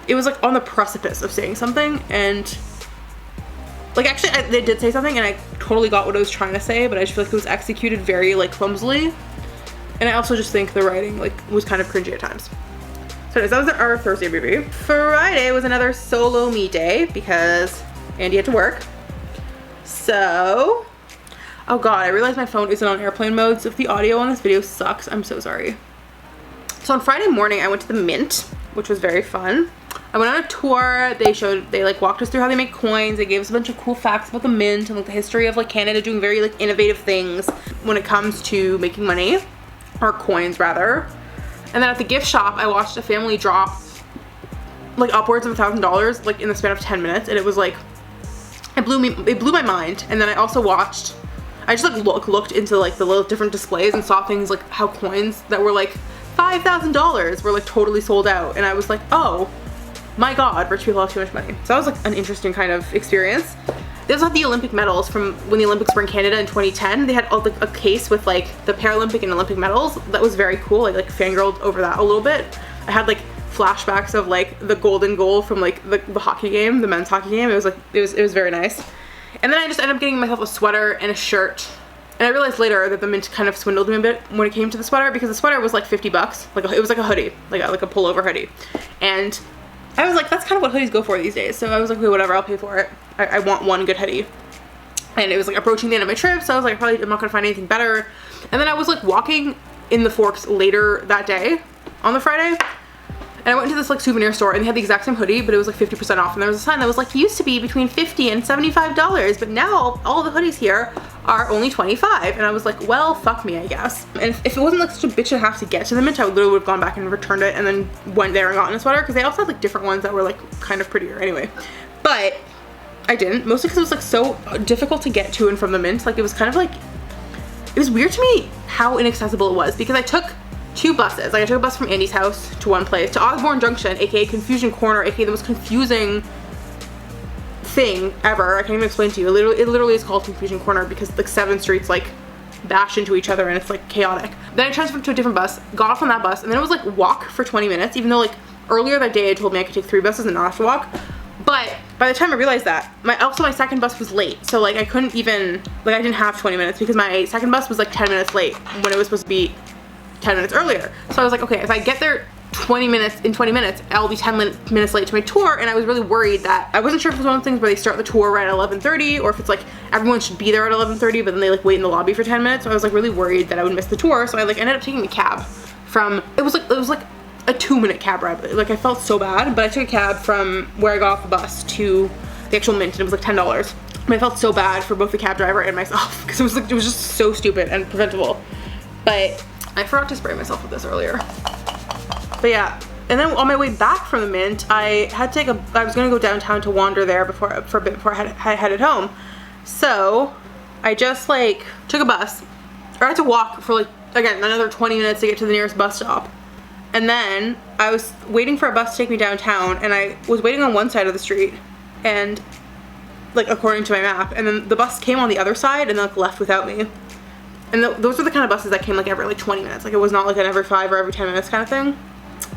it was like on the precipice of saying something, and like actually they did say something and I totally got what I was trying to say, but I just feel like it was executed very like clumsily, and I also just think the writing like was kind of cringy at times. So anyways, that was our Thursday review. Friday was another solo me day because Andy had to work. So, oh god, I realized my phone isn't on airplane mode, so if the audio on this video sucks, I'm so sorry. So on Friday morning, I went to the Mint, which was very fun. I went on a tour. They like walked us through how they make coins. They gave us a bunch of cool facts about the Mint and like the history of like Canada doing very like innovative things when it comes to making money, or coins rather. And then at the gift shop, I watched a family drop like upwards of $1,000 like in the span of 10 minutes, and it was like, it blew my mind. And then I also watched, I just like looked into like the little different displays and saw things like how coins that were like $5,000 were like totally sold out, and I was like, oh my god, rich people have too much money. So that was like an interesting kind of experience. They also had the Olympic medals from when the Olympics were in Canada in 2010. They had a case with like the Paralympic and Olympic medals. That was very cool. I like fangirled over that a little bit. I had like flashbacks of like the golden goal from like the hockey game, the men's hockey game. It was like, it was very nice. And then I just ended up getting myself a sweater and a shirt. And I realized later that the Mint kind of swindled me a bit when it came to the sweater, because the sweater was like 50 bucks. Like it was like a hoodie, like a pullover hoodie. And I was like, that's kind of what hoodies go for these days. So I was like, okay, whatever, I'll pay for it. I want one good hoodie. And it was like approaching the end of my trip, so I was like, I'm not gonna find anything better. And then I was like walking in the Forks later that day on the Friday, and I went into this like souvenir store, and they had the exact same hoodie, but it was like 50% off, and there was a sign that was like, used to be between $50 and $75, but now all the hoodies here are only $25. And I was like, well, fuck me, I guess. And if it wasn't like such a bitch to have to get to the Mint, I literally would have gone back and returned it and then went there and gotten a sweater, because they also had like different ones that were like kind of prettier anyway. But I didn't, mostly because it was like so difficult to get to and from the Mint. Like it was kind of like, it was weird to me how inaccessible it was, because I took two buses. Like I took a bus from Andy's house to one place, to Osborne Junction, aka Confusion Corner, aka the most confusing thing ever. I can't even explain to you. It literally is called Confusion Corner because like 7 streets like bash into each other and it's like chaotic. Then I transferred to a different bus, got off on that bus, and then it was like walk for 20 minutes, even though like earlier that day I told me I could take 3 buses and not have to walk. But by the time I realized that, my second bus was late. So like I couldn't even, like I didn't have 20 minutes because my second bus was like 10 minutes late when it was supposed to be 10 minutes earlier. So I was like, okay, if I get there in 20 minutes, I'll be 10 minutes late to my tour. And I was really worried that, I wasn't sure if it was one of those things where they start the tour right at 11:30, or if it's like everyone should be there at 11:30, but then they like wait in the lobby for 10 minutes. So I was like really worried that I would miss the tour. So I like ended up taking a cab from, it was like a 2-minute cab ride. Like I felt so bad, but I took a cab from where I got off the bus to the actual Mint, and it was like $10. But I felt so bad for both the cab driver and myself, because it was just so stupid and preventable. But I forgot to spray myself with this earlier. But yeah, and then on my way back from the Mint, I was gonna go downtown to wander there for a bit before I headed home. So I just like took a bus, or I had to walk for like, again, another 20 minutes to get to the nearest bus stop. And then I was waiting for a bus to take me downtown, and I was waiting on one side of the street, and like according to my map, and then the bus came on the other side and then like left without me. And those were the kind of buses that came like every like 20 minutes. Like it was not like an every 5 or every 10 minutes kind of thing.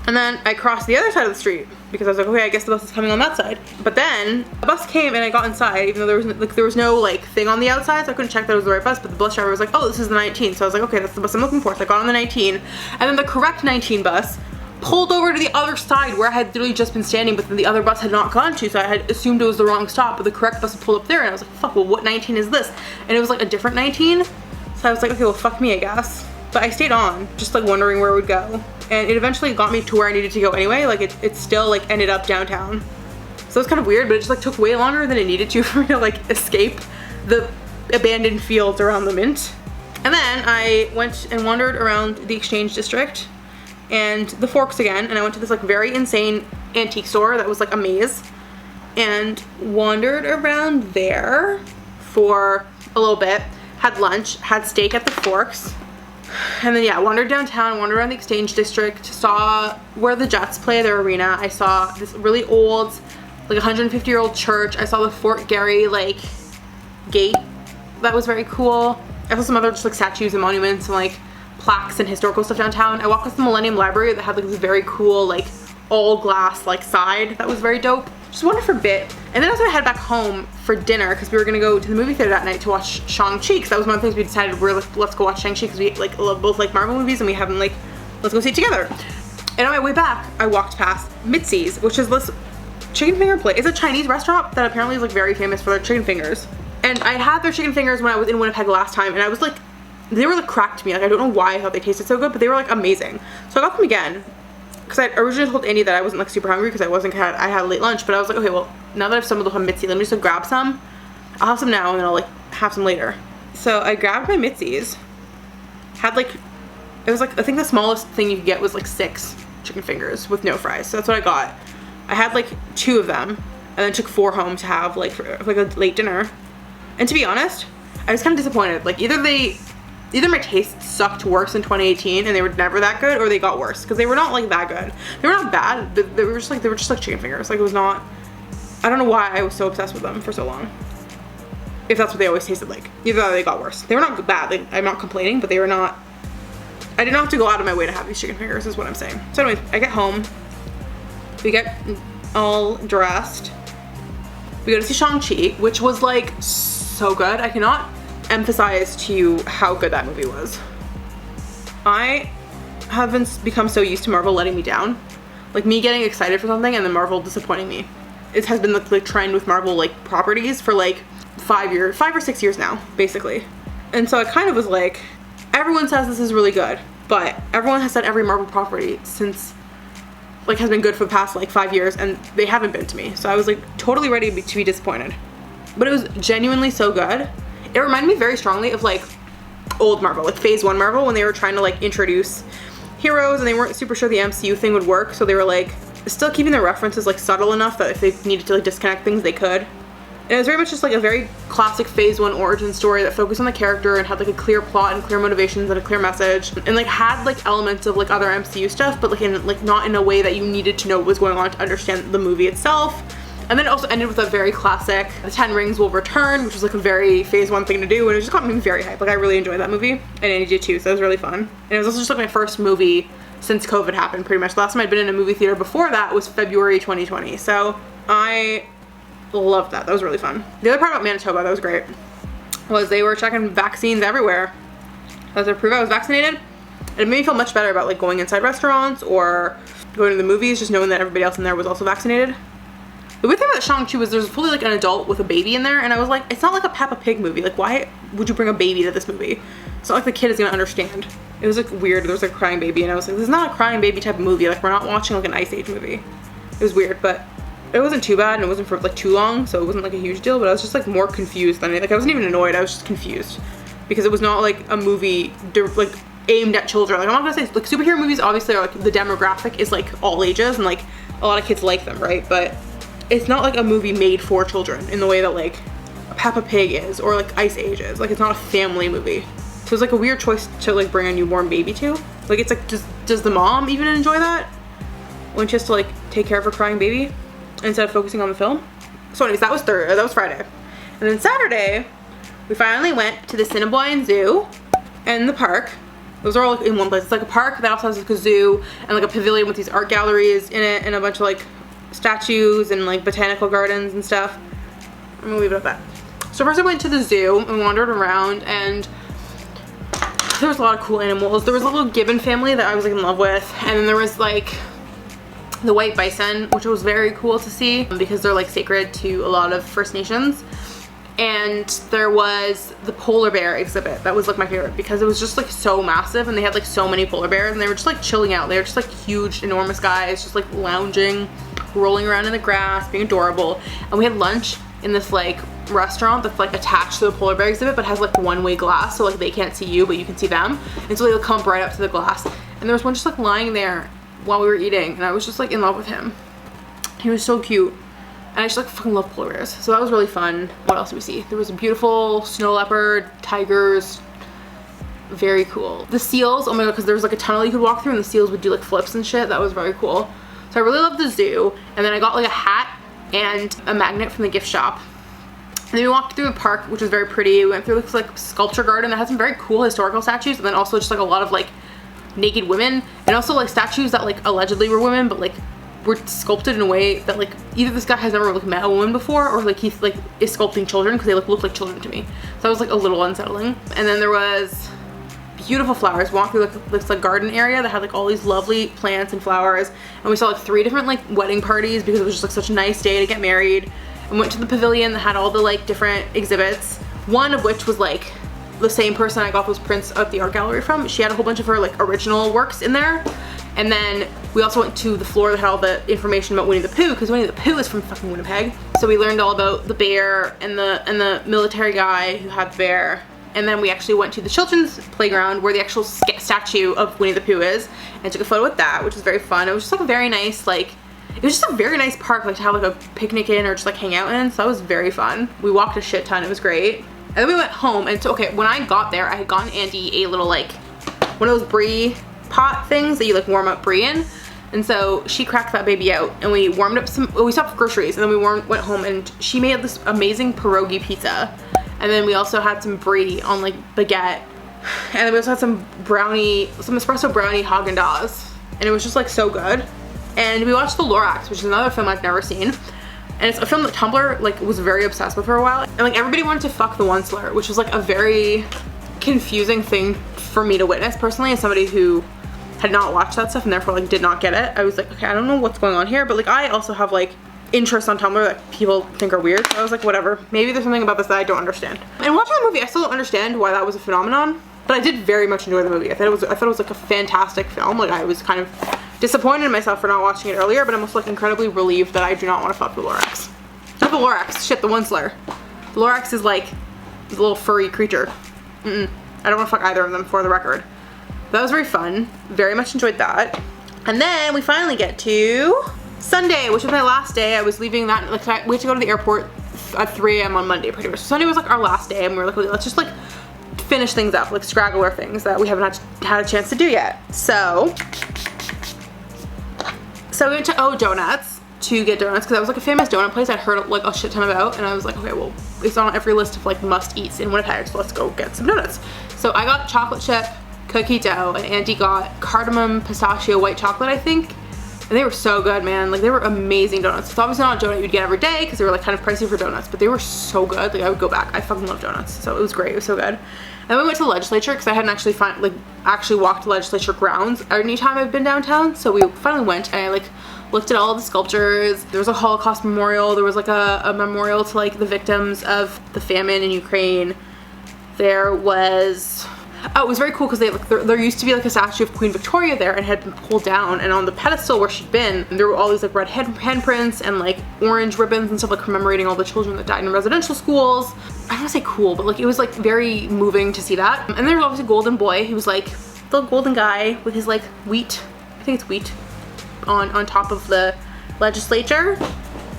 And then I crossed the other side of the street because I was like, okay, I guess the bus is coming on that side. But then a bus came and I got inside, even though there was no like thing on the outside, so I couldn't check that it was the right bus. But the bus driver was like, oh, this is the 19. So I was like, okay, that's the bus I'm looking for. So I got on the 19, and then the correct 19 bus pulled over to the other side where I had literally just been standing, but then the other bus had not gone to, so I had assumed it was the wrong stop, but the correct bus had pulled up there, and I was like, fuck, well, what 19 is this? And it was like a different 19. So I was like, okay, well, fuck me, I guess. But I stayed on, just like wondering where it would go. And it eventually got me to where I needed to go anyway. Like it still like ended up downtown. So it was kind of weird, but it just like took way longer than it needed to for me to like escape the abandoned fields around the Mint. And then I went and wandered around the Exchange District and the Forks again, and I went to this like very insane antique store that was like a maze, and wandered around there for a little bit, had lunch, had steak at the Forks, and then yeah, wandered downtown, wandered around the Exchange District, saw where the Jets play their arena. I saw this really old, like 150-year-old church. I saw the Fort Garry like gate. That was very cool. I saw some other just like statues and monuments and like plaques and historical stuff downtown. I walked past the Millennium Library that had like this very cool like all glass like side that was very dope. Just wandered for a bit, and then I was gonna head back home for dinner because we were gonna go to the movie theater that night to watch Shang-Chi, because that was one of the things we decided, we're like, let's go watch Shang-Chi because we like both like Marvel movies and we haven't like, let's go see it together. And on my way back, I walked past Mitzi's, which is this chicken finger place. It's a Chinese restaurant that apparently is like very famous for their chicken fingers. And I had their chicken fingers when I was in Winnipeg last time, and I was like, they were like cracked to me. Like I don't know why I thought they tasted so good, but they were like amazing. So I got them again, because I originally told Andy that I wasn't like super hungry because I had a late lunch, but I was like, okay, well, now that I've stumbled upon Mitzi, let me just grab some. I'll have some now and then I'll like have some later. So I grabbed my Mitzi's, had like, it was like, I think the smallest thing you could get was like 6 chicken fingers with no fries. So that's what I got. I had like 2 of them and then took 4 home to have like for like a late dinner. And to be honest, I was kind of disappointed. Like either my taste sucked worse in 2018 and they were never that good, or they got worse, because they were not like that good. They were not bad, but they were just like chicken fingers. Like it was not, I don't know why I was so obsessed with them for so long, if that's what they always tasted like. Either that or they got worse. They were not bad, like, I'm not complaining, but they were not, I did not have to go out of my way to have these chicken fingers is what I'm saying. So anyway, I get home, we get all dressed, we go to see Shang-Chi, which was like so good. I cannot emphasize to you how good that movie was. I have become so used to Marvel letting me down, like me getting excited for something and then Marvel disappointing me. It has been the trend with Marvel like properties for like 5 or 6 years now, basically. And so I kind of was like, everyone says this is really good, but everyone has said every Marvel property since like has been good for the past like 5 years, and they haven't been to me. So I was like totally ready to be disappointed. But it was genuinely so good. It reminded me very strongly of like old Marvel, like phase 1 Marvel, when they were trying to like introduce heroes and they weren't super sure the MCU thing would work, so they were like still keeping their references like subtle enough that if they needed to like disconnect things they could. And it was very much just like a very classic phase 1 origin story that focused on the character and had like a clear plot and clear motivations and a clear message, and like had like elements of like other MCU stuff, but like in like not in a way that you needed to know what was going on to understand the movie itself. And then it also ended with a very classic, The 10 Rings Will Return, which was like a very phase 1 thing to do, and it just got me very hyped. Like I really enjoyed that movie, and Andy did too, so it was really fun. And it was also just like my first movie since COVID happened, pretty much. The last time I'd been in a movie theater before that was February 2020, so I loved that. That was really fun. The other part about Manitoba that was great was they were checking vaccines everywhere. As to prove I was vaccinated, and it made me feel much better about like going inside restaurants or going to the movies, just knowing that everybody else in there was also vaccinated. The weird thing about Shang-Chi was there's fully like an adult with a baby in there, and I was like, it's not like a Peppa Pig movie. Like why would you bring a baby to this movie? It's not like the kid is gonna understand. It was like weird. There was like a crying baby, and I was like, this is not a crying baby type of movie. Like we're not watching like an Ice Age movie. It was weird, but it wasn't too bad, and it wasn't for like too long, so it wasn't like a huge deal, but I was just like more confused than like I wasn't even annoyed. I was just confused because it was not like a movie like aimed at children. Like I'm not gonna say like superhero movies obviously are like the demographic is like all ages, and like a lot of kids like them, right? But it's not like a movie made for children in the way that like Peppa Pig is, or like Ice Age is. Like it's not a family movie. So it's like a weird choice to like bring a newborn baby to. Like it's like, does the mom even enjoy that when she has to like take care of her crying baby instead of focusing on the film? So anyways, that was Friday. And then Saturday, we finally went to the Assiniboine Zoo and the park. Those are all like in one place. It's like a park that also has like a zoo and like a pavilion with these art galleries in it and a bunch of like statues and like botanical gardens and stuff. I'm gonna leave it at that. So first I went to the zoo and wandered around, and there was a lot of cool animals. There was a little gibbon family that I was like in love with, and then there was like the white bison, which was very cool to see because they're like sacred to a lot of First Nations. And there was the polar bear exhibit that was like my favorite because it was just like so massive, and they had like so many polar bears, and they were just like chilling out. They were just like huge, enormous guys just like lounging rolling around in the grass, being adorable. And we had lunch in this like restaurant that's like attached to the polar bear exhibit, but has like one-way glass, so like they can't see you, but you can see them. And so they'll come right up to the glass. And there was one just like lying there while we were eating, and I was just like in love with him. He was so cute. And I just like fucking love polar bears. So that was really fun. What else did we see? There was a beautiful snow leopard, tigers. Very cool. The seals, oh my god, because there was like a tunnel you could walk through and the seals would do like flips and shit. That was very cool. So I really loved the zoo. And then I got like a hat and a magnet from the gift shop. And then we walked through the park, which was very pretty. We went through this like sculpture garden that had some very cool historical statues, and then also just like a lot of like naked women, and also like statues that like allegedly were women, but like were sculpted in a way that like either this guy has never like met a woman before, or like he's like is sculpting children, because they look like children to me. So that was like a little unsettling. And then there was beautiful flowers. Walked through like this like garden area that had like all these lovely plants and flowers, and we saw like 3 different like wedding parties because it was just like such a nice day to get married. And went to the pavilion that had all the like different exhibits, one of which was like the same person I got those prints at the art gallery from. She had a whole bunch of her like original works in there. And then we also went to the floor that had all the information about Winnie the Pooh, because Winnie the Pooh is from fucking Winnipeg. So we learned all about the bear and the military guy who had the bear. And then we actually went to the children's playground where the actual statue of Winnie the Pooh is, and took a photo with that, which was very fun. It was just like a very nice like, it was just a very nice park like to have like a picnic in or just like hang out in. So that was very fun. We walked a shit ton. It was great. And then we went home, and so okay, when I got there, I had gotten Andy a little like one of those brie pot things that you like warm up brie in. And so she cracked that baby out, and we warmed up some, we stopped for groceries, and then we went home, and she made this amazing pierogi pizza. And then we also had some brie on like baguette. And then we also had some brownie, some espresso brownie Haagen-Dazs. And it was just like so good. And we watched The Lorax, which is another film I've never seen. And it's a film that Tumblr like was very obsessed with for a while. And like everybody wanted to fuck the Onceler, which was like a very confusing thing for me to witness personally, as somebody who had not watched that stuff and therefore like did not get it. I was like, okay, I don't know what's going on here, but like I also have like interests on Tumblr that people think are weird. So I was like, whatever, maybe there's something about this that I don't understand. And watching the movie, I still don't understand why that was a phenomenon, but I did very much enjoy the movie. I thought it was like a fantastic film. Like I was kind of disappointed in myself for not watching it earlier, but I'm also like incredibly relieved that I do not want to fuck the Lorax. Not the Lorax, shit, the Onceler. The Lorax is like this little furry creature. I don't want to fuck either of them, for the record. That was very fun. Very much enjoyed that. And then we finally get to Sunday, which was my last day. I was leaving that, like we had to go to the airport at 3 a.m. on Monday pretty much. So Sunday was like our last day, and we were like, okay, let's just like finish things up, like straggler things that we haven't had a chance to do yet. So we went to O Donuts to get donuts, because that was like a famous donut place I'd heard like a shit ton about, and I was like, okay, well, it's on every list of like must eats in Winnipeg, so let's go get some donuts. So I got chocolate chip cookie dough, and Andy got cardamom pistachio white chocolate, I think. And they were so good, man. Like they were amazing donuts. It's obviously not a donut you'd get every day because they were like kind of pricey for donuts, but they were so good. Like I would go back. I fucking love donuts. So it was great. It was so good. And then we went to the legislature because I hadn't actually actually walked the legislature grounds any time I've been downtown. So we finally went, and I like looked at all of the sculptures. There was a Holocaust Memorial. There was like a memorial to like the victims of the famine in Ukraine. There was, oh, it was very cool because there used to be like a statue of Queen Victoria there, and it had been pulled down, and on the pedestal where she'd been, there were all these like red handprints and like orange ribbons and stuff, like commemorating all the children that died in residential schools. I don't want to say cool, but like it was like very moving to see that. And there was obviously Golden Boy, who was like the golden guy with his like wheat, I think it's wheat, on top of the legislature.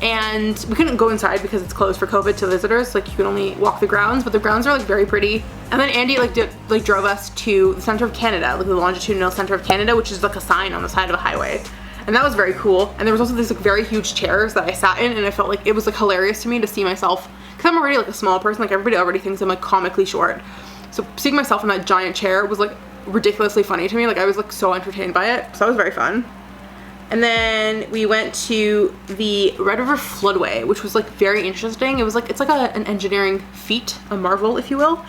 And we couldn't go inside because it's closed for COVID to visitors. Like you can only walk the grounds, but the grounds are like very pretty. And then Andy like drove us to the center of Canada, like the longitudinal center of Canada, which is like a sign on the side of a highway. And that was very cool. And there was also these like very huge chairs that I sat in, and I felt like it was like hilarious to me to see myself, because I'm already like a small person. Like everybody already thinks I'm like comically short. So seeing myself in that giant chair was like ridiculously funny to me. Like I was like so entertained by it. So that was very fun. And then we went to the Red River Floodway, which was like very interesting. It was like, it's like an engineering feat, a marvel, if you will.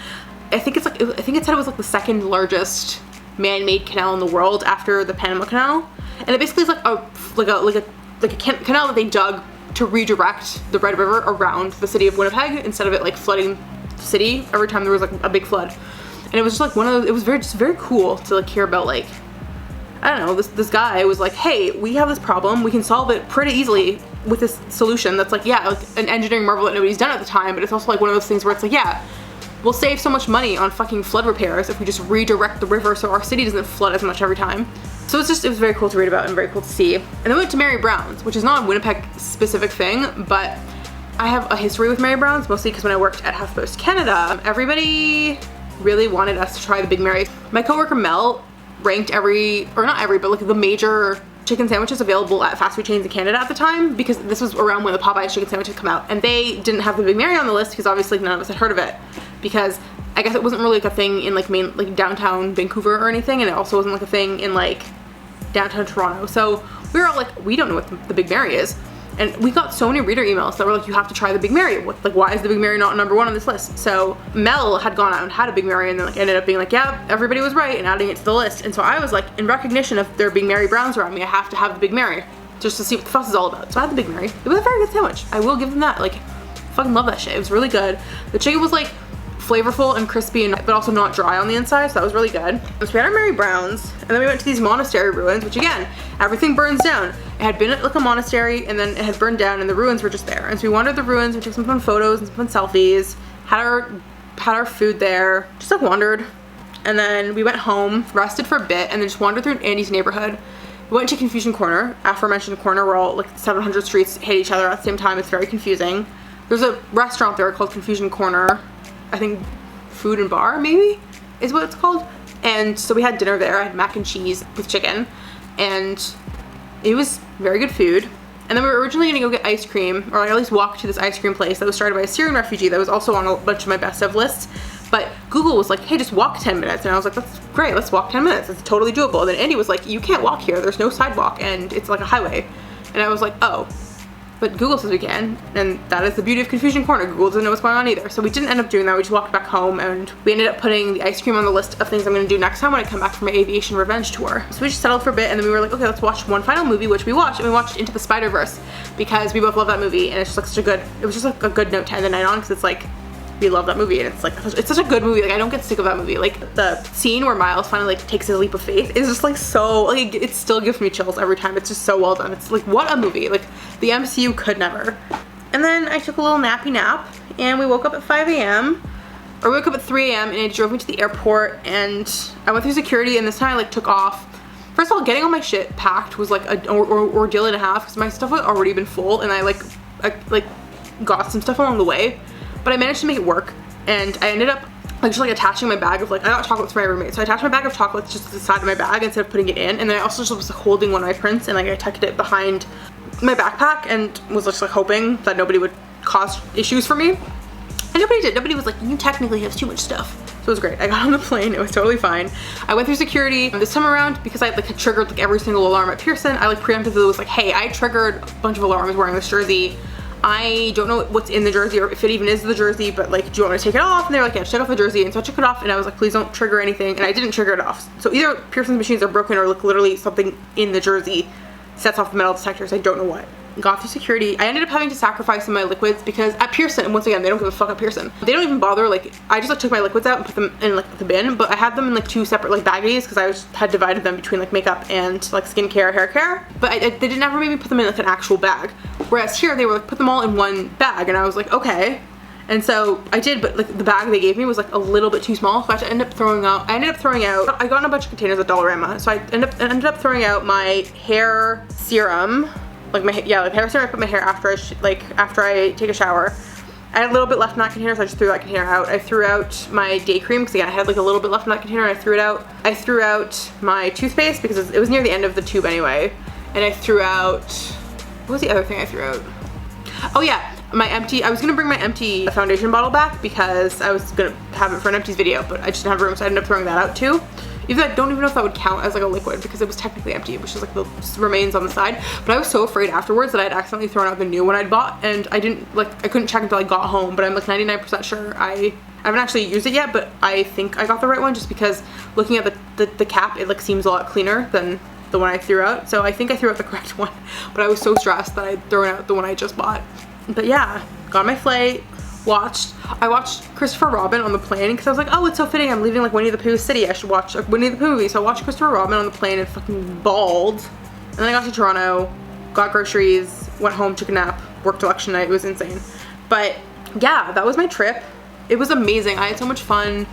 I think it said it was like the second largest man-made canal in the world after the Panama Canal. And it basically is like a canal that they dug to redirect the Red River around the city of Winnipeg, instead of it like flooding the city every time there was like a big flood. And it was just like it was just very cool to like hear about like, I don't know, this guy was like, hey, we have this problem, we can solve it pretty easily with this solution that's like, yeah, like an engineering marvel that nobody's done at the time, but it's also like one of those things where it's like, yeah, we'll save so much money on fucking flood repairs if we just redirect the river so our city doesn't flood as much every time. So it was very cool to read about and very cool to see. And then we went to Mary Brown's, which is not a Winnipeg specific thing, but I have a history with Mary Brown's, mostly because when I worked at HuffPost Canada, everybody really wanted us to try the Big Mary. My coworker Mel ranked but like the major chicken sandwiches available at fast food chains in Canada at the time, because this was around when the Popeyes chicken sandwich had come out, and they didn't have the Big Mary on the list because obviously none of us had heard of it, because I guess it wasn't really like a thing in like downtown Vancouver or anything, and it also wasn't like a thing in like downtown Toronto. So we were all like, we don't know what the Big Mary is. And we got so many reader emails that were like, you have to try the Big Mary. Like, why is the Big Mary not number 1 on this list? So Mel had gone out and had a Big Mary and then like ended up being like, yeah, everybody was right, and adding it to the list. And so I was like, in recognition of there being Mary Browns around me, I have to have the Big Mary just to see what the fuss is all about. So I had the Big Mary. It was a very good sandwich. I will give them that. Like, fucking love that shit. It was really good. The chicken was like flavorful and crispy, but also not dry on the inside, so that was really good. So we had our Mary Browns, and then we went to these Monastery Ruins, which again, everything burns down. It had been at like a monastery, and then it had burned down, and the ruins were just there. And so we wandered the ruins, we took some fun photos and some fun selfies, had our food there, just like wandered. And then we went home, rested for a bit, and then just wandered through Andy's neighborhood. We went to Confusion Corner, aforementioned corner where all like 700 streets hit each other at the same time. It's very confusing. There's a restaurant there called Confusion Corner, I think Food and Bar maybe is what it's called. And so we had dinner there. I had mac and cheese with chicken, and it was very good food. And then we were originally gonna go get ice cream, or like at least walk to this ice cream place that was started by a Syrian refugee that was also on a bunch of my best of lists. But Google was like, hey, just walk 10 minutes. And I was like, that's great, let's walk 10 minutes. It's totally doable. And then Andy was like, you can't walk here. There's no sidewalk and it's like a highway. And I was like, oh, but Google says we can, and that is the beauty of Confusion Corner. Google doesn't know what's going on either. So we didn't end up doing that. We just walked back home, and we ended up putting the ice cream on the list of things I'm gonna do next time when I come back from my aviation revenge tour. So we just settled for a bit, and then we were like, okay, let's watch one final movie, which we watched, and we watched Into the Spider-Verse because we both love that movie, and it's just like such a good, it was just like a good note to end the night on, because it's like, we love that movie, and it's like, it's such a good movie. Like, I don't get sick of that movie. Like, the scene where Miles finally like takes his leap of faith is just like so, like, it still gives me chills every time. It's just so well done. It's like, what a movie. Like, the MCU could never. And then I took a little nappy nap, and we woke up at 5 a.m. or we woke up at 3 a.m. and it drove me to the airport, and I went through security, and this time I like took off. First of all, getting all my shit packed was like an ordeal and a half, because my stuff had already been full, and I got some stuff along the way. But I managed to make it work, and I ended up like just like attaching my bag of like, I got chocolates for my roommate, so I attached my bag of chocolates just to the side of my bag instead of putting it in, and then I also just was like, holding one of my prints, and like I tucked it behind my backpack and was just like hoping that nobody would cause issues for me. And nobody did. Nobody was like, you technically have too much stuff. So it was great. I got on the plane, it was totally fine. I went through security this time around because I like had triggered like every single alarm at Pearson. I like preemptively was like, hey, I triggered a bunch of alarms wearing this jersey. I don't know what's in the jersey or if it even is the jersey, but like, do you want me to take it off? And they're like, yeah, take off the jersey. And so I took it off, and I was like, please don't trigger anything. And I didn't trigger it off. So either Pearson's machines are broken, or like literally something in the jersey sets off the metal detectors. I don't know what. Got through security. I ended up having to sacrifice some of my liquids because at Pearson, and once again, they don't give a fuck at Pearson. They don't even bother, like, I just like took my liquids out and put them in like the bin, but I had them in like 2 separate like baggies because I had divided them between like makeup and like skincare, hair care. But they didn't ever make me put them in like an actual bag. Whereas here, they were like, put them all in one bag, and I was like, okay. And so I did, but like the bag they gave me was like a little bit too small, so I ended up throwing out, I got in a bunch of containers at Dollarama, so I ended up throwing out my hair serum, like my hair serum. I put my hair after I take a shower. I had a little bit left in that container, so I just threw that container out. I threw out my day cream because again I had like a little bit left in that container, and I threw it out. I threw out my toothpaste because it was near the end of the tube anyway, and I threw out, what was the other thing I threw out? Oh yeah, I was gonna bring my empty foundation bottle back because I was gonna have it for an empties video, but I just didn't have room, so I ended up throwing that out too. Even though I don't even know if that would count as like a liquid because it was technically empty, which is like the remains on the side. But I was so afraid afterwards that I had accidentally thrown out the new one I'd bought, and I couldn't check until I got home, but I'm like 99% sure I haven't actually used it yet, but I think I got the right one just because looking at the cap, it like seems a lot cleaner than the one I threw out. So I think I threw out the correct one, but I was so stressed that I'd thrown out the one I just bought. But yeah, got my flight, I watched Christopher Robin on the plane because I was like, oh, it's so fitting. I'm leaving like Winnie the Pooh city. I should watch a Winnie the Pooh movie. So I watched Christopher Robin on the plane and fucking bawled. And then I got to Toronto, got groceries, went home, took a nap, worked election night. It was insane. But yeah, that was my trip. It was amazing. I had so much fun.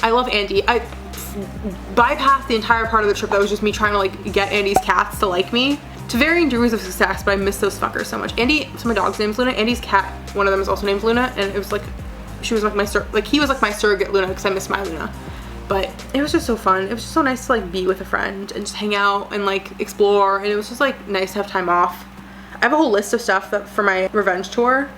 I love Andy. I bypassed the entire part of the trip that was just me trying to like get Andy's cats to like me. To varying degrees of success, but I miss those fuckers so much. Andy, so my dog's name's Luna. Andy's cat, one of them is also named Luna, and it was like, she was like my he was like my surrogate Luna because I miss my Luna. But it was just so fun. It was just so nice to like be with a friend and just hang out and like explore, and it was just like nice to have time off. I have a whole list of stuff that for my revenge tour.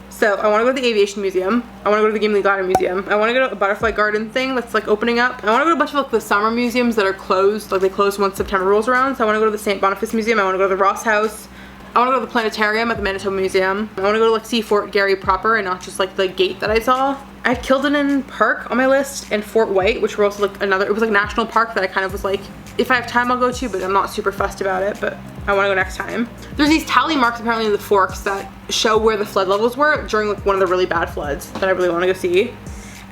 So I want to go to the Aviation Museum. I want to go to the Gimli Glider Museum. I want to go to a butterfly garden thing that's like opening up. I want to go to a bunch of like the summer museums that are closed. Like they close once September rolls around. So I want to go to the St. Boniface Museum. I want to go to the Ross House. I want to go to the planetarium at the Manitoba Museum. I want to go to like see Fort Garry proper and not just like the gate that I saw. I had Kildonan Park on my list and Fort White, which were also like another, it was like national park that I kind of was like, if I have time I'll go to, but I'm not super fussed about it, but I want to go next time. There's these tally marks apparently in the forks that show where the flood levels were during like one of the really bad floods that I really want to go see.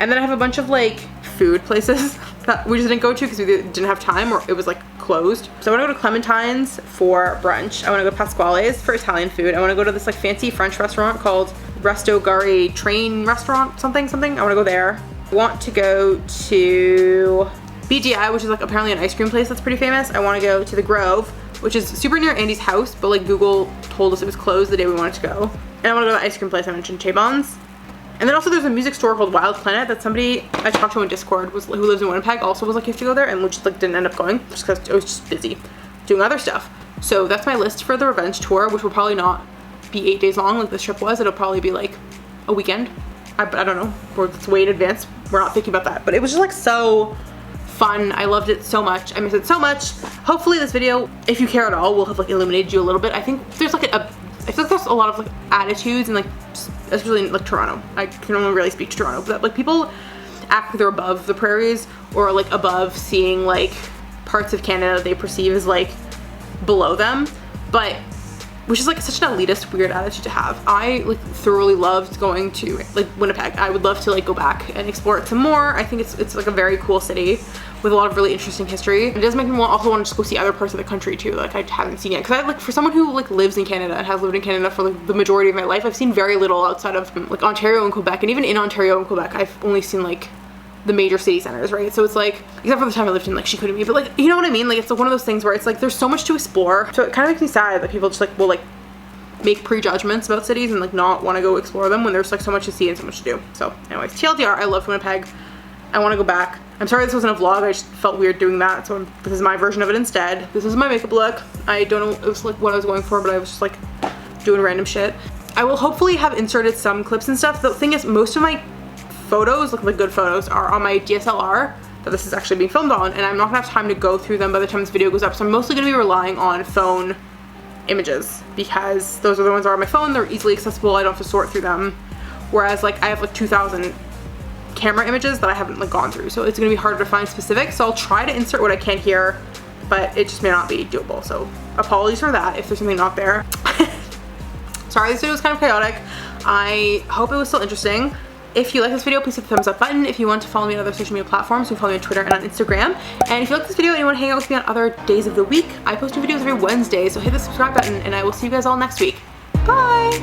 And then I have a bunch of like food places that we just didn't go to because we didn't have time or it was like closed. So I want to go to Clementine's for brunch. I want to go to Pasquale's for Italian food. I want to go to this like fancy French restaurant called Resto Gari Train Restaurant something. I want to go there. I want to go to BGI, which is like apparently an ice cream place that's pretty famous. I want to go to the Grove, which is super near Andy's house, but like Google told us it was closed the day we wanted to go. And I want to go to the ice cream place I mentioned, Chabon's. And then also there's a music store called Wild Planet that somebody I talked to on Discord who lives in Winnipeg also was like, you have to go there, and we just like didn't end up going just because I was just busy doing other stuff. So that's my list for the revenge tour, which will probably not be 8 days long like this trip was. It'll probably be like a weekend. I don't know, it's way in advance. We're not thinking about that, but it was just like so fun. I loved it so much. I miss it so much. Hopefully this video, if you care at all, will have like illuminated you a little bit. I think there's like I feel like there's a lot of like attitudes and like, especially in like Toronto. I can only really speak to Toronto, but like people act like they're above the prairies or like above seeing like parts of Canada they perceive as like below them, but which is like such an elitist weird attitude to have. I like thoroughly loved going to like Winnipeg. I would love to like go back and explore it some more. I think it's like a very cool city with a lot of really interesting history. It does make me also want to just go see other parts of the country too, like I haven't seen yet. Because I like, for someone who like lives in Canada and has lived in Canada for like the majority of my life, I've seen very little outside of like Ontario and Quebec. And even in Ontario and Quebec, I've only seen like the major city centers, right? So it's like, except for the time I lived in like Shakeri, but like, you know what I mean? Like it's like one of those things where it's like there's so much to explore. So it kind of makes me sad that people just like will like make prejudgments about cities and like not want to go explore them when there's like so much to see and so much to do. So anyways, TLDR, I love Winnipeg. I want to go back. I'm sorry this wasn't a vlog. I just felt weird doing that. So this is my version of it instead. This is my makeup look. I don't know it was like what I was going for, but I was just like doing random shit. I will hopefully have inserted some clips and stuff. The thing is, most of my photos, like good photos, are on my DSLR that this is actually being filmed on, and I'm not gonna have time to go through them by the time this video goes up. So I'm mostly gonna be relying on phone images because those are the ones that are on my phone. They're easily accessible. I don't have to sort through them. Whereas like I have like 2,000 camera images that I haven't like gone through, so it's gonna be harder to find specifics. So I'll try to insert what I can here, but it just may not be doable. So apologies for that if there's something not there. Sorry, this video was kind of chaotic. I hope it was still interesting. If you like this video, please hit the thumbs up button. If you want to follow me on other social media platforms, you can follow me on Twitter and on Instagram. And if you like this video and you want to hang out with me on other days of the week, I post new videos every Wednesday, so hit the subscribe button and I will see you guys all next week. Bye!